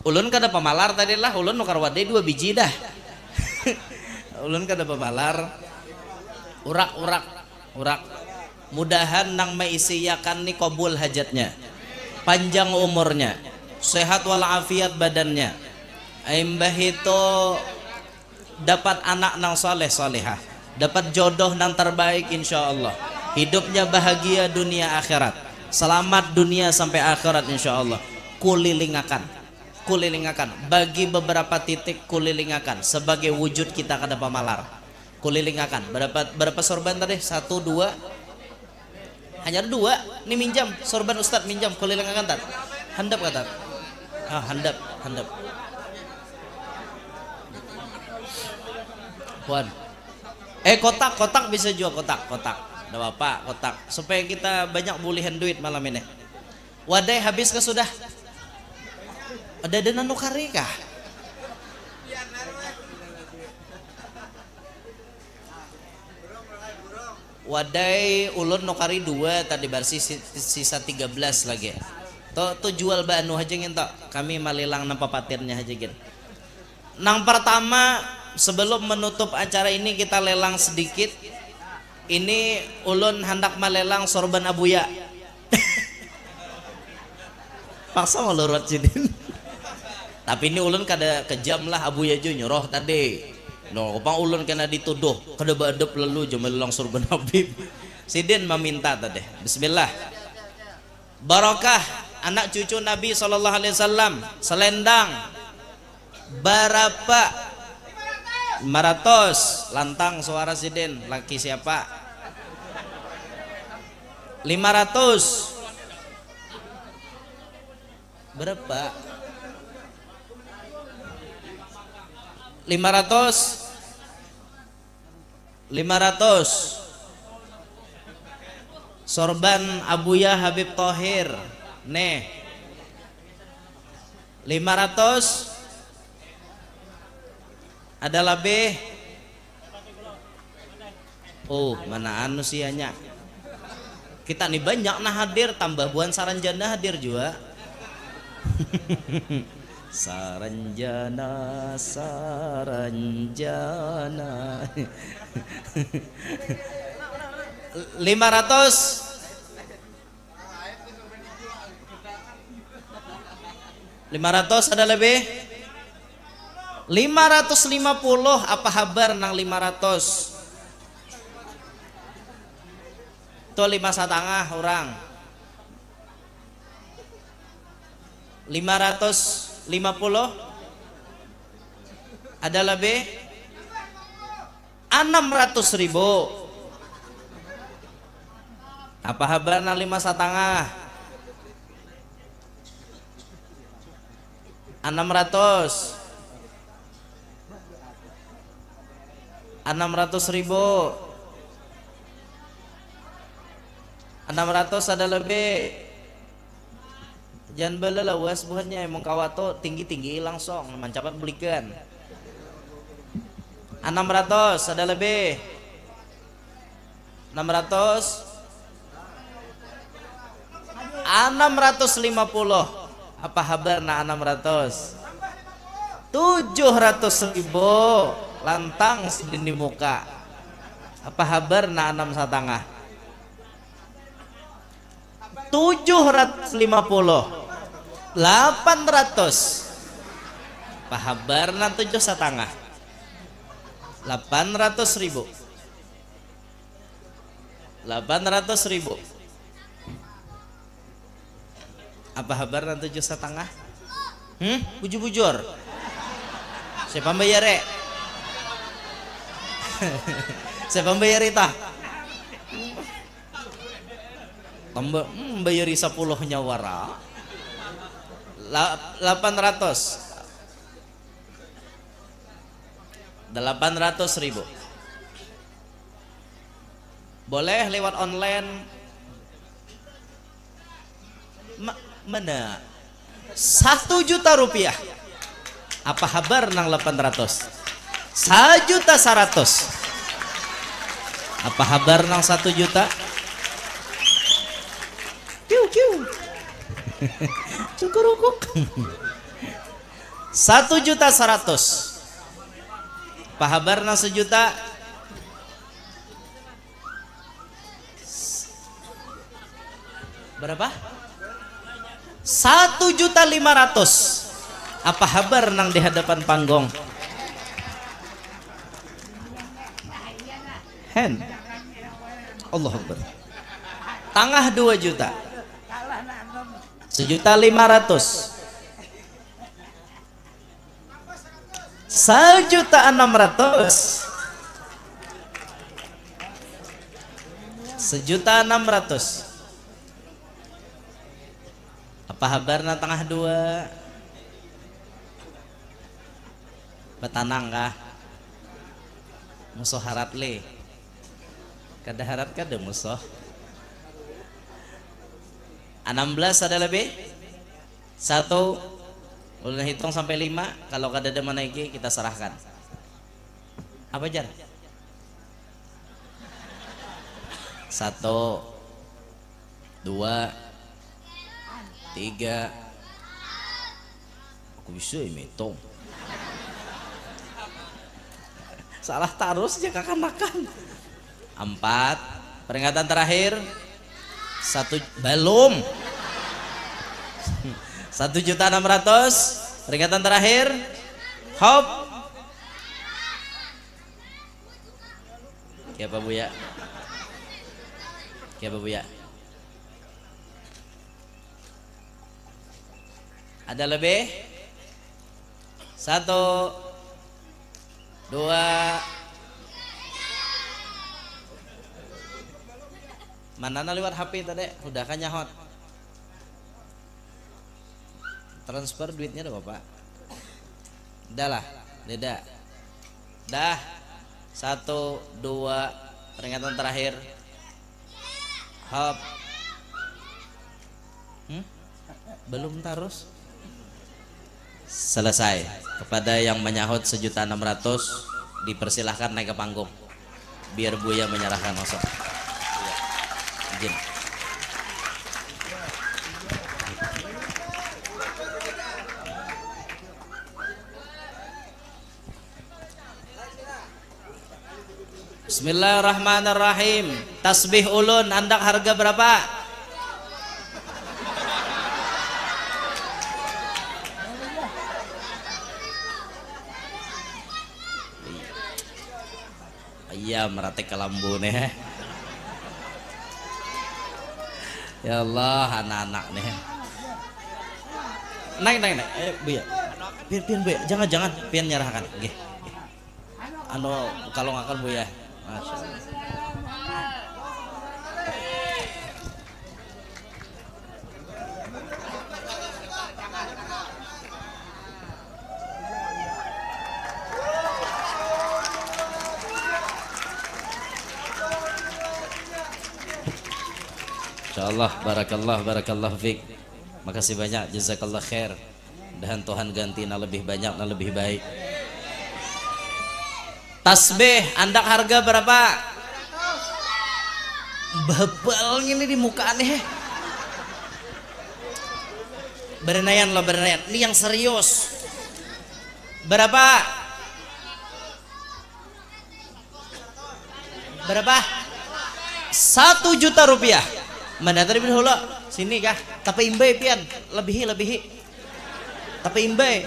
Ulun kada pamalar tadi lah, ulun nukar wadai 2 biji dah. Ulun kada pamalar. Urak. Mudahan nang maisiyakan ni kabul hajatnya. Panjang umurnya. Sehat walafiat badannya. Mbah itu dapat anak nang solehah, dapat jodoh nang terbaik insyaallah, hidupnya bahagia dunia akhirat, selamat dunia sampai akhirat insyaallah. Kulilingakan bagi beberapa titik, kulilingakan sebagai wujud kita kada pamalar. Kulilingakan berapa sorban tadi? 1, 2, hanya 2 nih minjam sorban Ustad, minjam kulilingakan tat handap kata handap Puan. Kotak bisa jual kotak. Enggak apa-apa, kotak. Supaya kita banyak bulihan duit malam ini. Wadai habis ke sudah? Ada dana nukari kah? Wadai ulun nukari 2 tadi bersih sisa 13 lagi. Tuh jual banu aja ngin kami malilang nang papatirnya aja gin. Nang pertama sebelum menutup acara ini kita lelang sedikit. Ini ulun hendak melelang sorban Abuya. Paksa ngelurut Sidin. Tapi ini ulun kada kejam lah, Abuya jo nyuruh tadi. No, kopang ulun kena dituduh kada badep lalu jo melelang sorban Habib. Sidin meminta tadi. Bismillah. Barakah anak cucu Nabi SAW, selendang berapa? 500. Lantang suara Sidin, laki siapa? 500. Berapa? 500. Sorban Abuya Habib Thohir. Nih 500. Ada lebih? Oh, mana anu sih hanya. Kita nih banyak nah hadir, tambah buan Saranjana hadir juga. Saranjana 500 ada lebih? 550. Apa kabar nang 500? Tuh 5,5 orang. 550 ada lebih? 600.000. Apa kabar nang 5,5? 600. 600.000. 600 ada lebih. Jangan bela was buahnya emang kawato tinggi langsung mancapat belikan. 600 ada lebih. 600. 650. Apa kabar na 600? 700.000. Lantang sedini muka. Apa habar na 6,5? 750. 800. Apa habar na 7,5? 800.000. 800.000. Apa habar na 7,5? Bujur-bujur. Siapa bayar re? Siapa bayar itu? Tambah bayari 10 nyawara. 800. 800.000. Boleh lewat online. Mana? 1 juta rupiah. Apa habar nang 800? 1.100.000. Apa habar nang 1 juta? Kiu kiu. Cukurukuk. 1.100.000. Apa habar nang 1 juta? Berapa? 1.500.000. Apa habar nang di hadapan panggung? Hen. Allah Akbar. Tangah 2 juta. 1.500.000. 1.600.000. 1.600.000. Apa habar na tengah 2? Betanang kah? Musuh harat le. Kada harat kada musuh. 16 ada lebih? 1. Udah hitung sampai 5. Kalau kada ada menaiki kita serahkan. Apa jar? 1, 2, 3. Aku bisa hitung. Salah terus ya kakak-kakak. 4. Peringatan terakhir. 1 belum. 1.600.000. Peringatan terakhir. Hop. Siapa Buya? Siapa Buya? Ada lebih? 1, 2. Mana lewat HP tadi? Udah kan nyahot. Transfer duitnya ada Bapak. Dah lah, beda. Dah. 1, 2. Peringatan terakhir. Hop. Belum terus. Selesai. Kepada yang menyahut 1.600.000 dipersilahkan naik ke panggung. Biar Buya menyerahkan osok. Izin. Bismillahirrahmanirrahim. Tasbih ulun andak harga berapa? Iya meratek ke lambu nih. Ya Allah anak-anak nih. Naik. Buya. Pian Buya, jangan pian nyerahkan. Nggih. Anu kalau ngakan Buya. Masya Allah. Insyaallah barakallah fiik. Makasih banyak, jazakallah khair. Dan Tuhan ganti na lebih banyak na lebih baik. Tasbih andak harga berapa? Babal ini di muka aneh. Berenayan loh berenayan. Ini yang serius. Berapa? Berapa? 1 juta rupiah. Mana tadi hula sini kah? Tapi imbe pian lebihi. Tapi imbe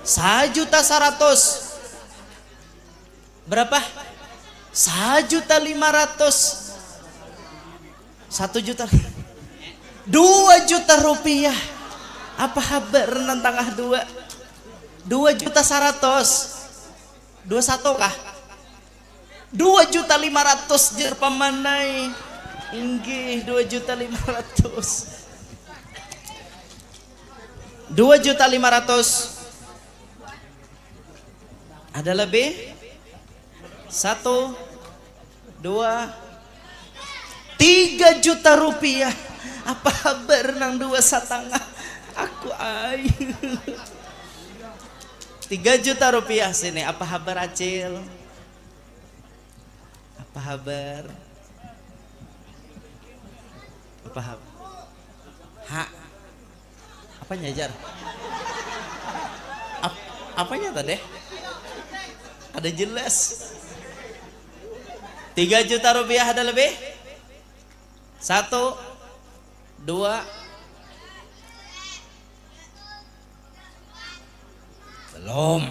1.100.000. Berapa? 1.500.000. 1 juta. 2 juta rupiah. Apa habar nan tangah 2.100.000. 21 kah? 2.500.000 jer pamanai. Inggih 2.500.000. 2.500.000. Ada lebih? 1, 2, 3 juta rupiah. Apa kabar nang 2,5? Aku ay. 3 juta rupiah sini. Apa kabar Acil? Apa kabar? Apa kabar? Ha? Apa nyajar? Apanya tadi? Ada jelas. 3 juta rupiah ada lebih? 1, 2. Belum.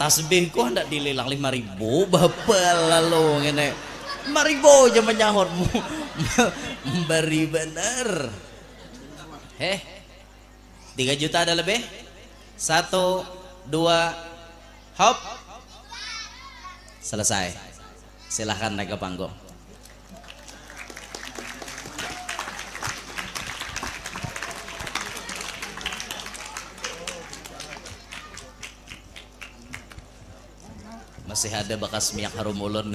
Tasbihku hendak dilelang 5.000 bapak lalu ngene. 5.000 aja menyahutmu. Beri bener. 3 juta ada lebih? 1, 2, hop. Selesai. Silahkan naik ke panggung. Masih ada bekas minyak harum ulun.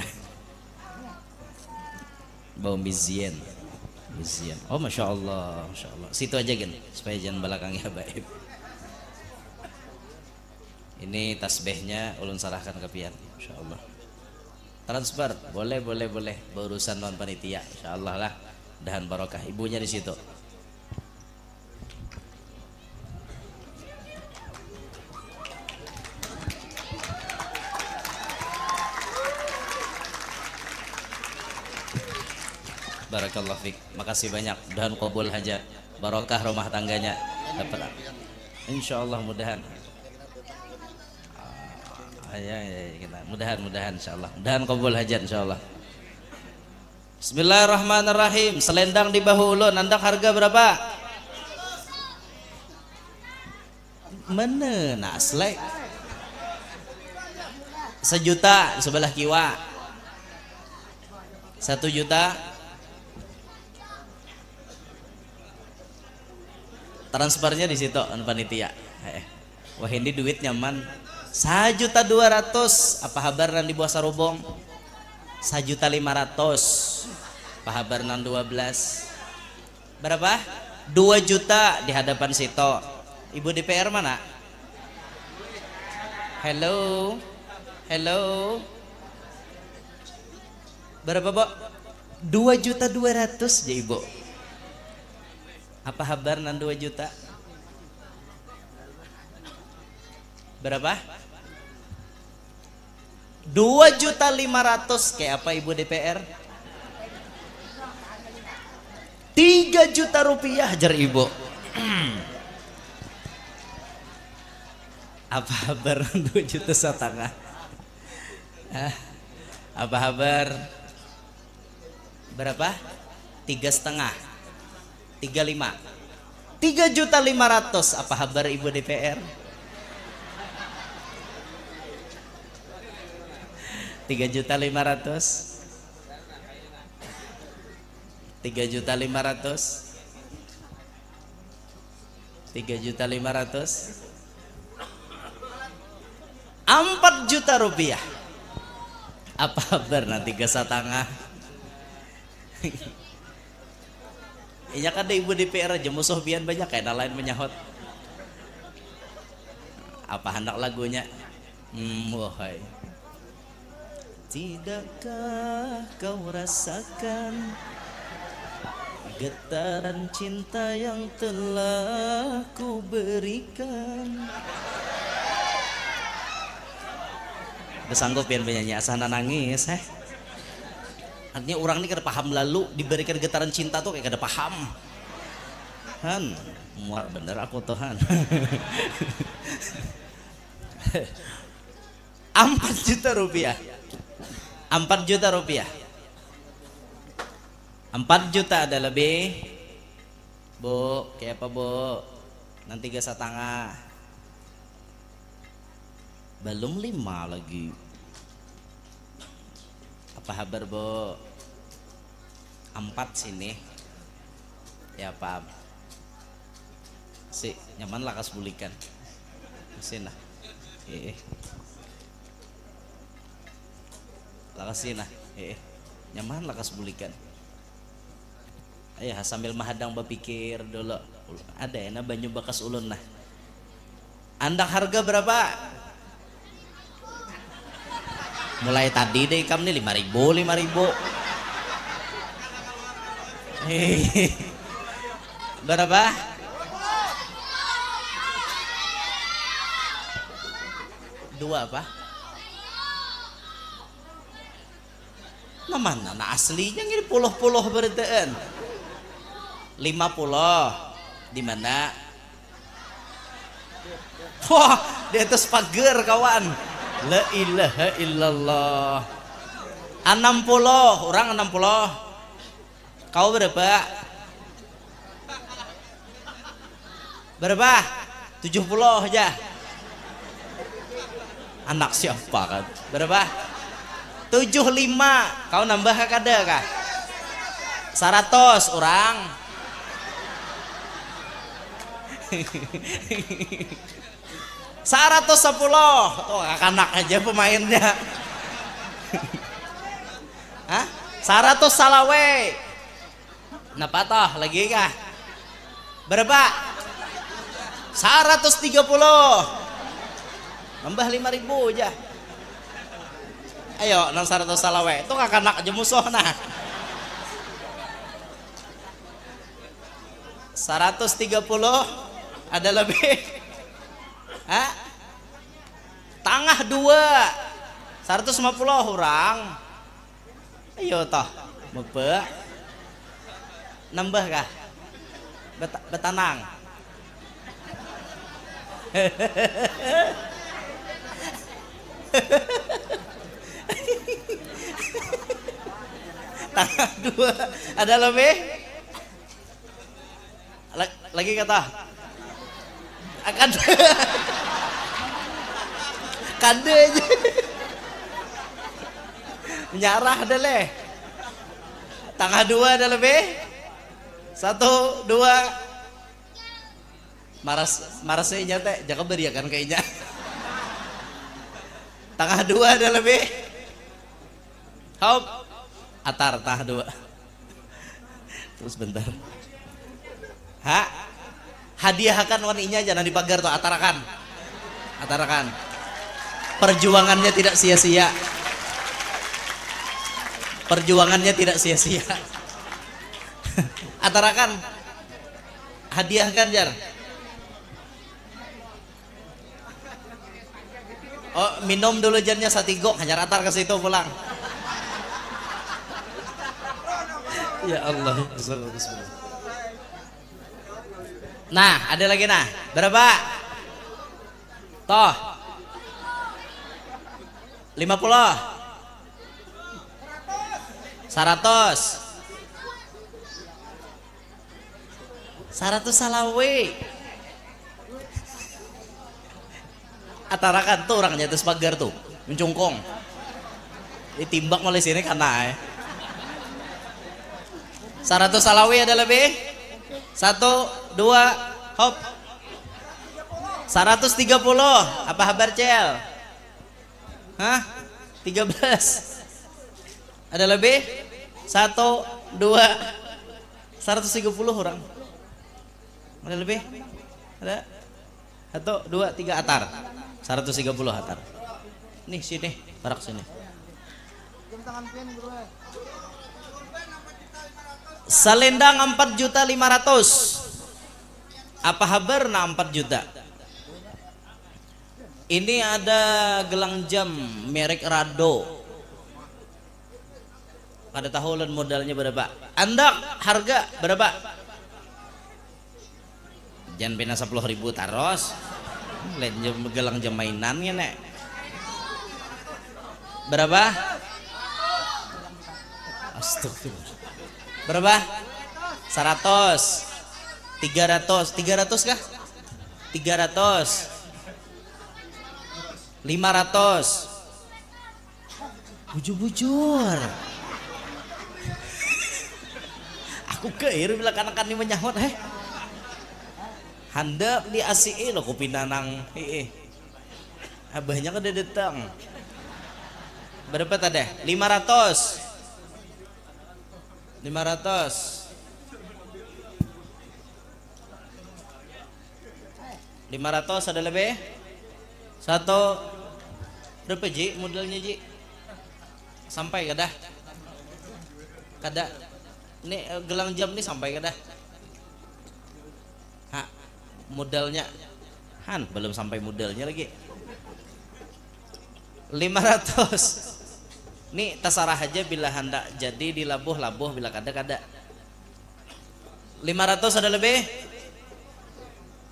Bau mizien. Oh masya Allah. Situ aja gen, supaya jangan belakangnya baik. Ini tasbihnya ulun sarahkan ke pian, insya Allah. Transfer, boleh. Berurusan non panitia, insya Allah lah. Dahan barokah, ibunya di situ. Barakallah fiq. Makasih banyak. Mudahan qabul hajat. Barokah rumah tangganya. Dapat. Insya Allah mudahan. Mudahan insyaallah. Mudahan qabul hajat insyaallah. Bismillahirrahmanirrahim. Selendang di bahu ulun, andang harga berapa? Mana naslek? 1 juta di sebelah kiwa. 1 juta. Transfernya di situ panitia. Wah ini duit nyaman. 1.200.000. Apa kabar nan di bawah sarubong? 1.500.000. Apa kabar nan 12? Berapa? 2 juta di hadapan Sito. Ibu DPR mana? Hello. Berapa, Bo? 2.200.000 ya Ibu. Apa kabar nan 2 juta? Berapa? 2.500.000 kayak apa Ibu DPR? 3 juta rupiah jar Ibu. Apa kabar 2,5 juta? Apa kabar? Berapa? 3,5. 35. 3.500.000. Apa kabar Ibu DPR? 3.500.000. 3.500.000. 3.500.000. 4 juta rupiah. Apa kabar nanti 3,5? Iya kan ada Ibu DPR aja musuh pian banyak kayak lain menyahut. Apa hendak lagunya? Wahai. Tidakkah kau rasakan getaran cinta yang telah ku berikan? Besanggup pian penyanyi asana nangis artinya orang ini kada paham lalu diberikan getaran cinta tuh kayak kada paham Han muar bener aku tuh Han 4 juta rupiah 4 juta rupiah 4 juta ada lebih Bu kayak apa Bu nanti gak setengah belum 5 lagi apa kabar Bu 4 sini ya Pak si nyaman lah kas bulikan mesin lah lakasin lah nyaman lah kas bulikan ayah sambil mahadang berpikir dulu ada ya na banyu bakas ulun nah andak harga berapa mulai tadi deh kam nih 5.000 berapa dua apa nah mana nah aslinya ini puluh beritaan 50 di mana wah di atas pagar kawan la ilaha illallah 60 orang 60 kau berapa 70 aja anak siapa kan berapa 75 kau nambah kada kah 100 orang 110 tuh anak aja pemainnya hah 100 salawe napa toh lagi kah berapa 130 nambah 5.000 aja ayo nang 100 salawe itu anak aja musuh nah 130 ada lebih hah tangah 2 150 orang ayo toh mepe nambah kah betanang tangah 2 ada lebih lagi kata akan kade aja menyarah deh leh tangah 2 ada lebih 1 2 marasnya teh jangan beriakan kayaknya tangah 2 ada lebih hop atar tangah 2 terus bentar hadiahkan waninya jangan dipagar tuh atarakan perjuangannya tidak sia-sia atarakan hadiahkan jar oh minum dulu jarnya satigok hajar atar ke situ pulang ya Allah nah ada lagi nah berapa toh 50 100 salawe atarakan tuh orangnya atas pagar tuh mencungkong ditimbak oleh sini karena 100 salawe ada lebih 1 2 hop 130 apa kabar Cel hah 13 ada lebih 1 2 130 orang ada lebih ada 1 2 3 atar 130 atar nih sini barak sini selendang 4.500.000 apa kabar nah 4 juta Ini ada gelang jam merek Rado. Kada tahu ulun modalnya berapa. Andak harga berapa? Jangan pina 10.000 taros. Lain gelang jam mainannya nek. Berapa? Astagfirullah. Berapa? 100. 300. 300 kah? 300. 500. Bujur-bujur. Aku keir bila kanak-kanak ini menyahut handap di ACE lo kopi nanang abahnya kada datang. Berapa tadi? 500. 500 ada lebih? Satu berapa Ji modalnya Ji? Sampai kada? Kada. Ini gelang jam nih sampai kada? Ha, modalnya Han belum sampai modalnya lagi. 500. Nih tasarah aja bila hendak jadi dilabuh-labuh bila kada. 500 ada lebih?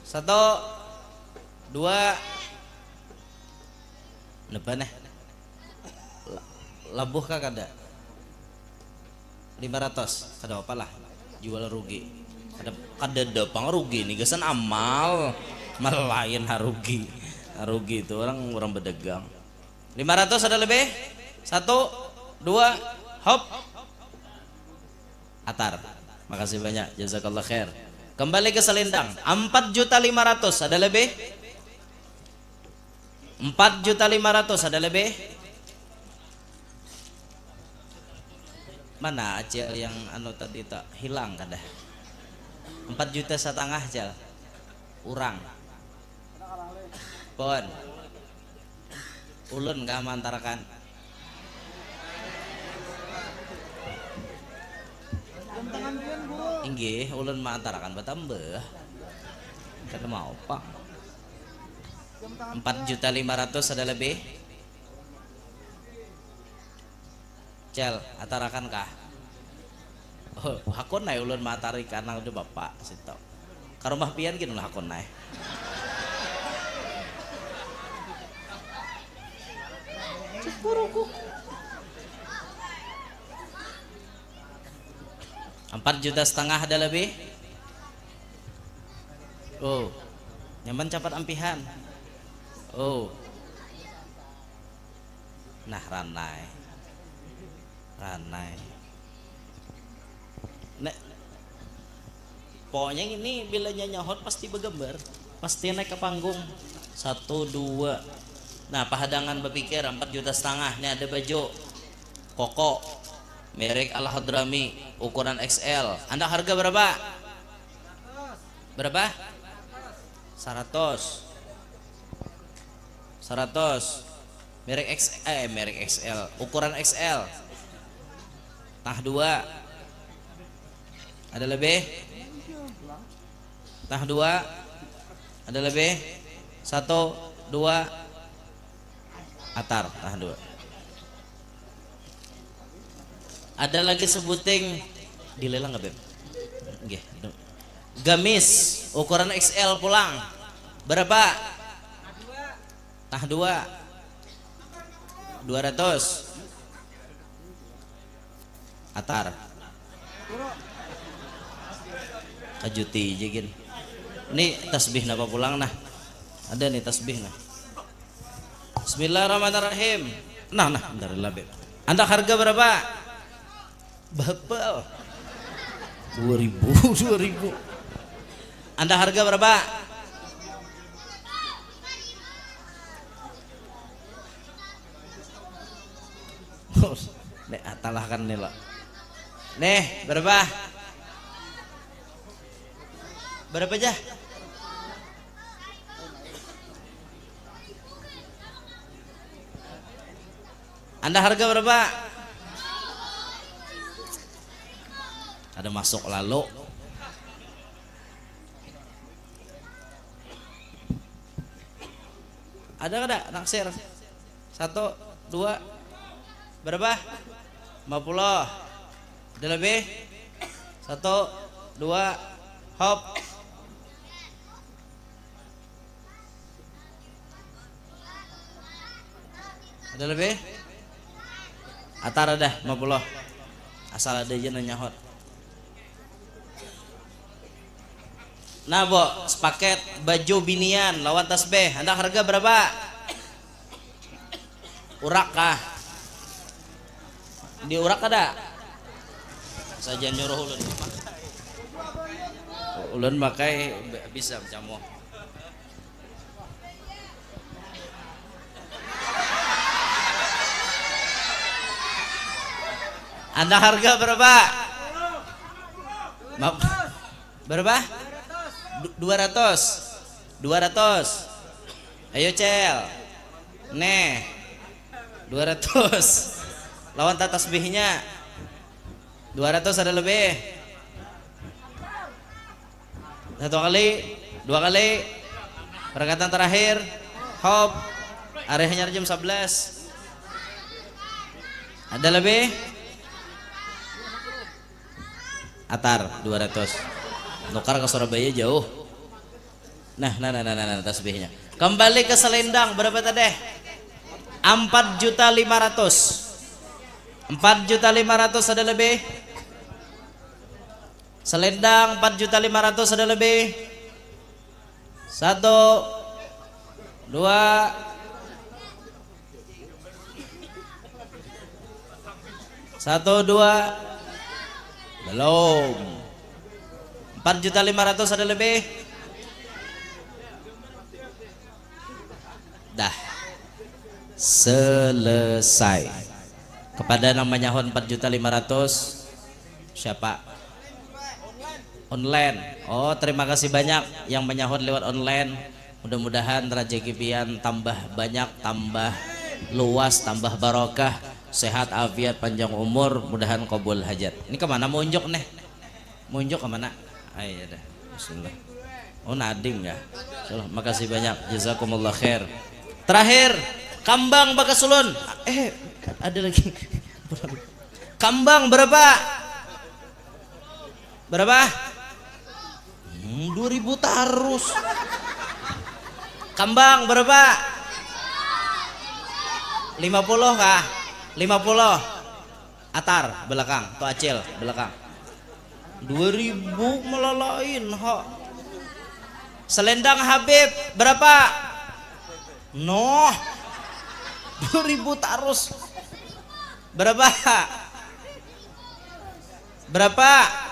1 2 Napa nih? Labuh kah kada? 500 kada apa lah jual rugi. Kada dapang rugi nih gesan amal lain harugi. Harugi itu orang berdagang. 500 ada lebih? 1 2 hop. Atar. Makasih banyak. Jazakallah khair. Kembali ke selendang. 4.500 ada lebih? 4.500 ada lebih? Mana Acel yang anu tadi tak hilang kada? 4,5 juta Acel. Urang. Pon. Ulun kah mantarakan? Inggih, ulun mantarakan batambah. Kada mau pak. 4.500 ada lebih? Cel, atarakan kah? Oh, hakon naik ulun matari karena udah bapak situ. Karumah pian gini lah hakon naik. Cukuruku. 4,5 juta ada lebih? Oh, nyaman capat ampihan. Oh, nah ranai. Nek, pokoknya ini bila nyahot pasti bergambar, pasti naik ke panggung. 1 2. Nah pahadangan berpikir 4,5 juta. Ini ada baju koko merek Al Hadrami ukuran XL. Anda harga berapa? Berapa? 100 merek XL ukuran XL. Tah 2 ada lebih? Tah 2 ada lebih? 1 2 atar tah 2. Ada lagi sebuting dilelang nggak Beb? Nggih. Gamis ukuran XL pulang. Berapa? Tah 2 200 atar kajuti jigin. Ini tasbih napa pulang nah? Ada nih tasbih nah. Bismillahirrahmanirrahim. Nah bentar Beb. Anda harga berapa? Bapak 2.000. Anda harga berapa? Nek atalahkan nih lo. Nih berapa? Berapa aja? Anda harga berapa? Ada masuk lalu. Ada naksir? 1, 2, berapa? 50. Ada lebih? 1, 2, hop. Ada lebih? Atar dah 50. Asal ada aja nanya hot. Nah, Bo, sepaket baju binian lawan tasbih. Anda harga berapa? Urak kah? Di urak ada? Saja nyuruh ulun. Ulun pakai bisa camoh. Anda harga berapa? Berapa? 200. Ayo Cel. Nih 200. Lawan tasbihnya 200 ada lebih. 1 kali, 2 kali. Perkataan terakhir. Hop. Arehnya jam 11. Ada lebih? Atar 200. Nukar ke Surabaya jauh. Nah, tasbihnya. Kembali ke selendang berapa tadi? 4.500.000. 4.500.000 ada lebih? Selendang 4.500.000 ada lebih? 1, 2, 1, 2. Belum. 4.500.000 ada lebih? Dah. Selesai. Kepada namanya hon 4.500.000 siapa? Online. Oh, terima kasih banyak yang menyahut lewat online. Mudah-mudahan rezeki pian tambah banyak, tambah luas, tambah barokah, sehat, afiat, panjang umur, mudahan kabul hajat. Ini kemana mau unjuk nih? Mau unjuk kemana? Ayo dah. Bismillah. Oh, nading ya. Makasih banyak. Jazakumullah khair. Terakhir, kambang Bakasulun. Ada lagi. Kambang berapa? Berapa? 2.000 tarus. Kambang berapa? 50 kah? 50. Atar belakang, to acil belakang. 2.000 melalain ho. Selendang Habib berapa? Noh. 2.000 tarus. Berapa? Berapa?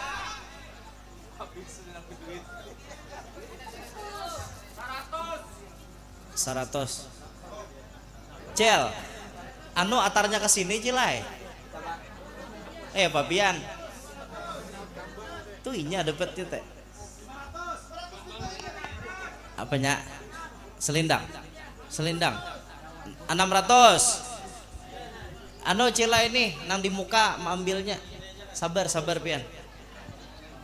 100. Cel, anu atarnya ke sini Cilai. Papian. Tuh inya dapat teh. Apanya? Selendang. 600. Anu Cilai ini nang di muka mengambilnya. Sabar pian.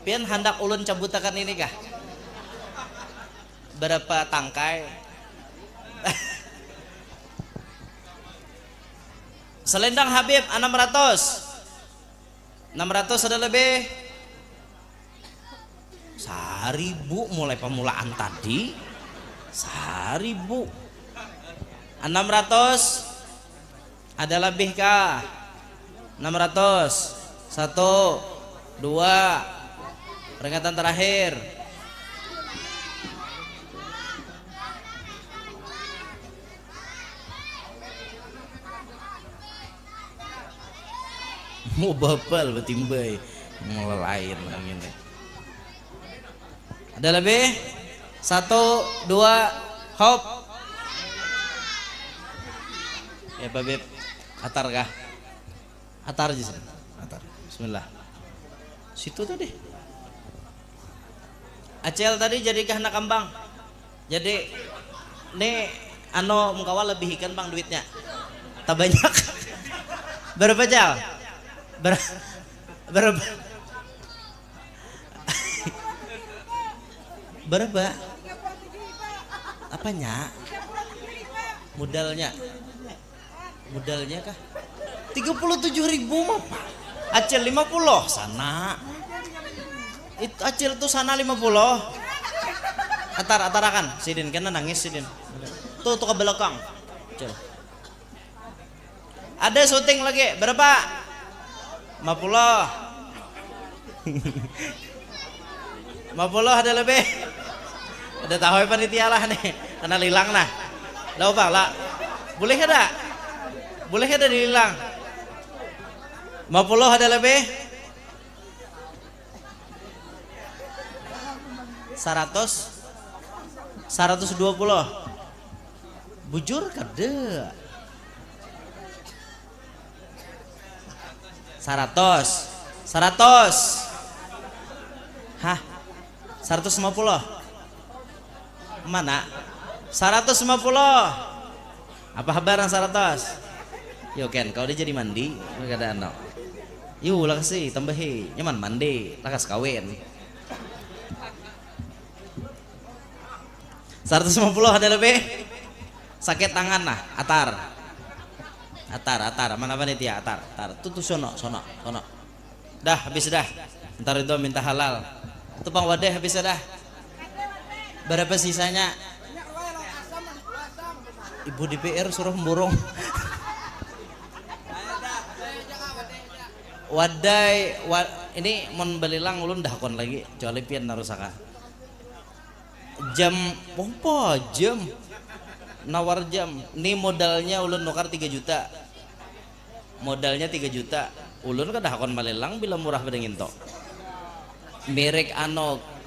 Pian hendak ulun cabutakan ini kah? Berapa tangkai? Selendang Habib 600 ada lebih? 1.000 mulai pemulaan tadi. 1.000 600 ada lebih kah? 600. 1, 2. Peringatan terakhir. Mau bapal betimbay melelain ini. Ada lebih? 1, 2, hop. Pak Beb, atar kah? Atar aja sini. Atar. Bismillah. Situ tadi. Acel tadi jadi anak kambang. Jadi nih anu mengkawal lebih ikan bang duitnya. Tak banyak. Berapa Cel? Berapa? Berapa? Apanya? Modalnya kah 37.000 mah Pak. Acil 50 sana. Itu acil tuh sana 50. Atarakan sidin kena nangis sidin. Tuh ke belakang. Acil. Ada syuting lagi berapa? 50. 50 ada lebih. Ada tahu panitia lah nih. Karena lilang nah. Lah Pak, lah. Boleh ada? Boleh ada dililang? 50 ada lebih? 100? 120? Bujur kada? 100? Hah? 150? Mana? 150? Apa kabar 100? Yo Ken, kau dia jadi mandi, kada ano. Yo ulah kasih tambahi, nyaman mandi, lakas kawin. 150 ada lebih? Sakit tangan nah, atar. Mana panitia atar. Tuh sono. Dah habis dah. Ntar itu minta halal. Tupang wadah habis dah. Berapa sisanya? Ibu DPR suruh memborong. Ini mon belilang ulun dah kon lagi kecuali pian narusaka. Jam pompa jam nawar jam. Ini modalnya ulun nukar 3 juta. Modalnya 3 juta. Ulun kan dah kon belilang bila murah bedengin to. Merek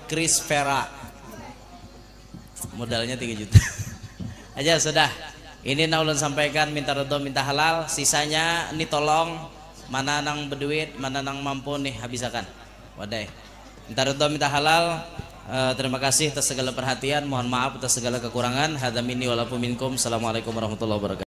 Chris Vera. Modalnya 3 juta. Aja sudah. Ini nah ulun sampaikan minta redo minta halal, sisanya ini tolong mana nang berduit, mana nang mampu nih habisakan. Wadai. Minta redo minta halal. Terima kasih atas segala perhatian. Mohon maaf atas segala kekurangan. Hadza minni wa lakum minkum. Assalamualaikum warahmatullahi wabarakatuh.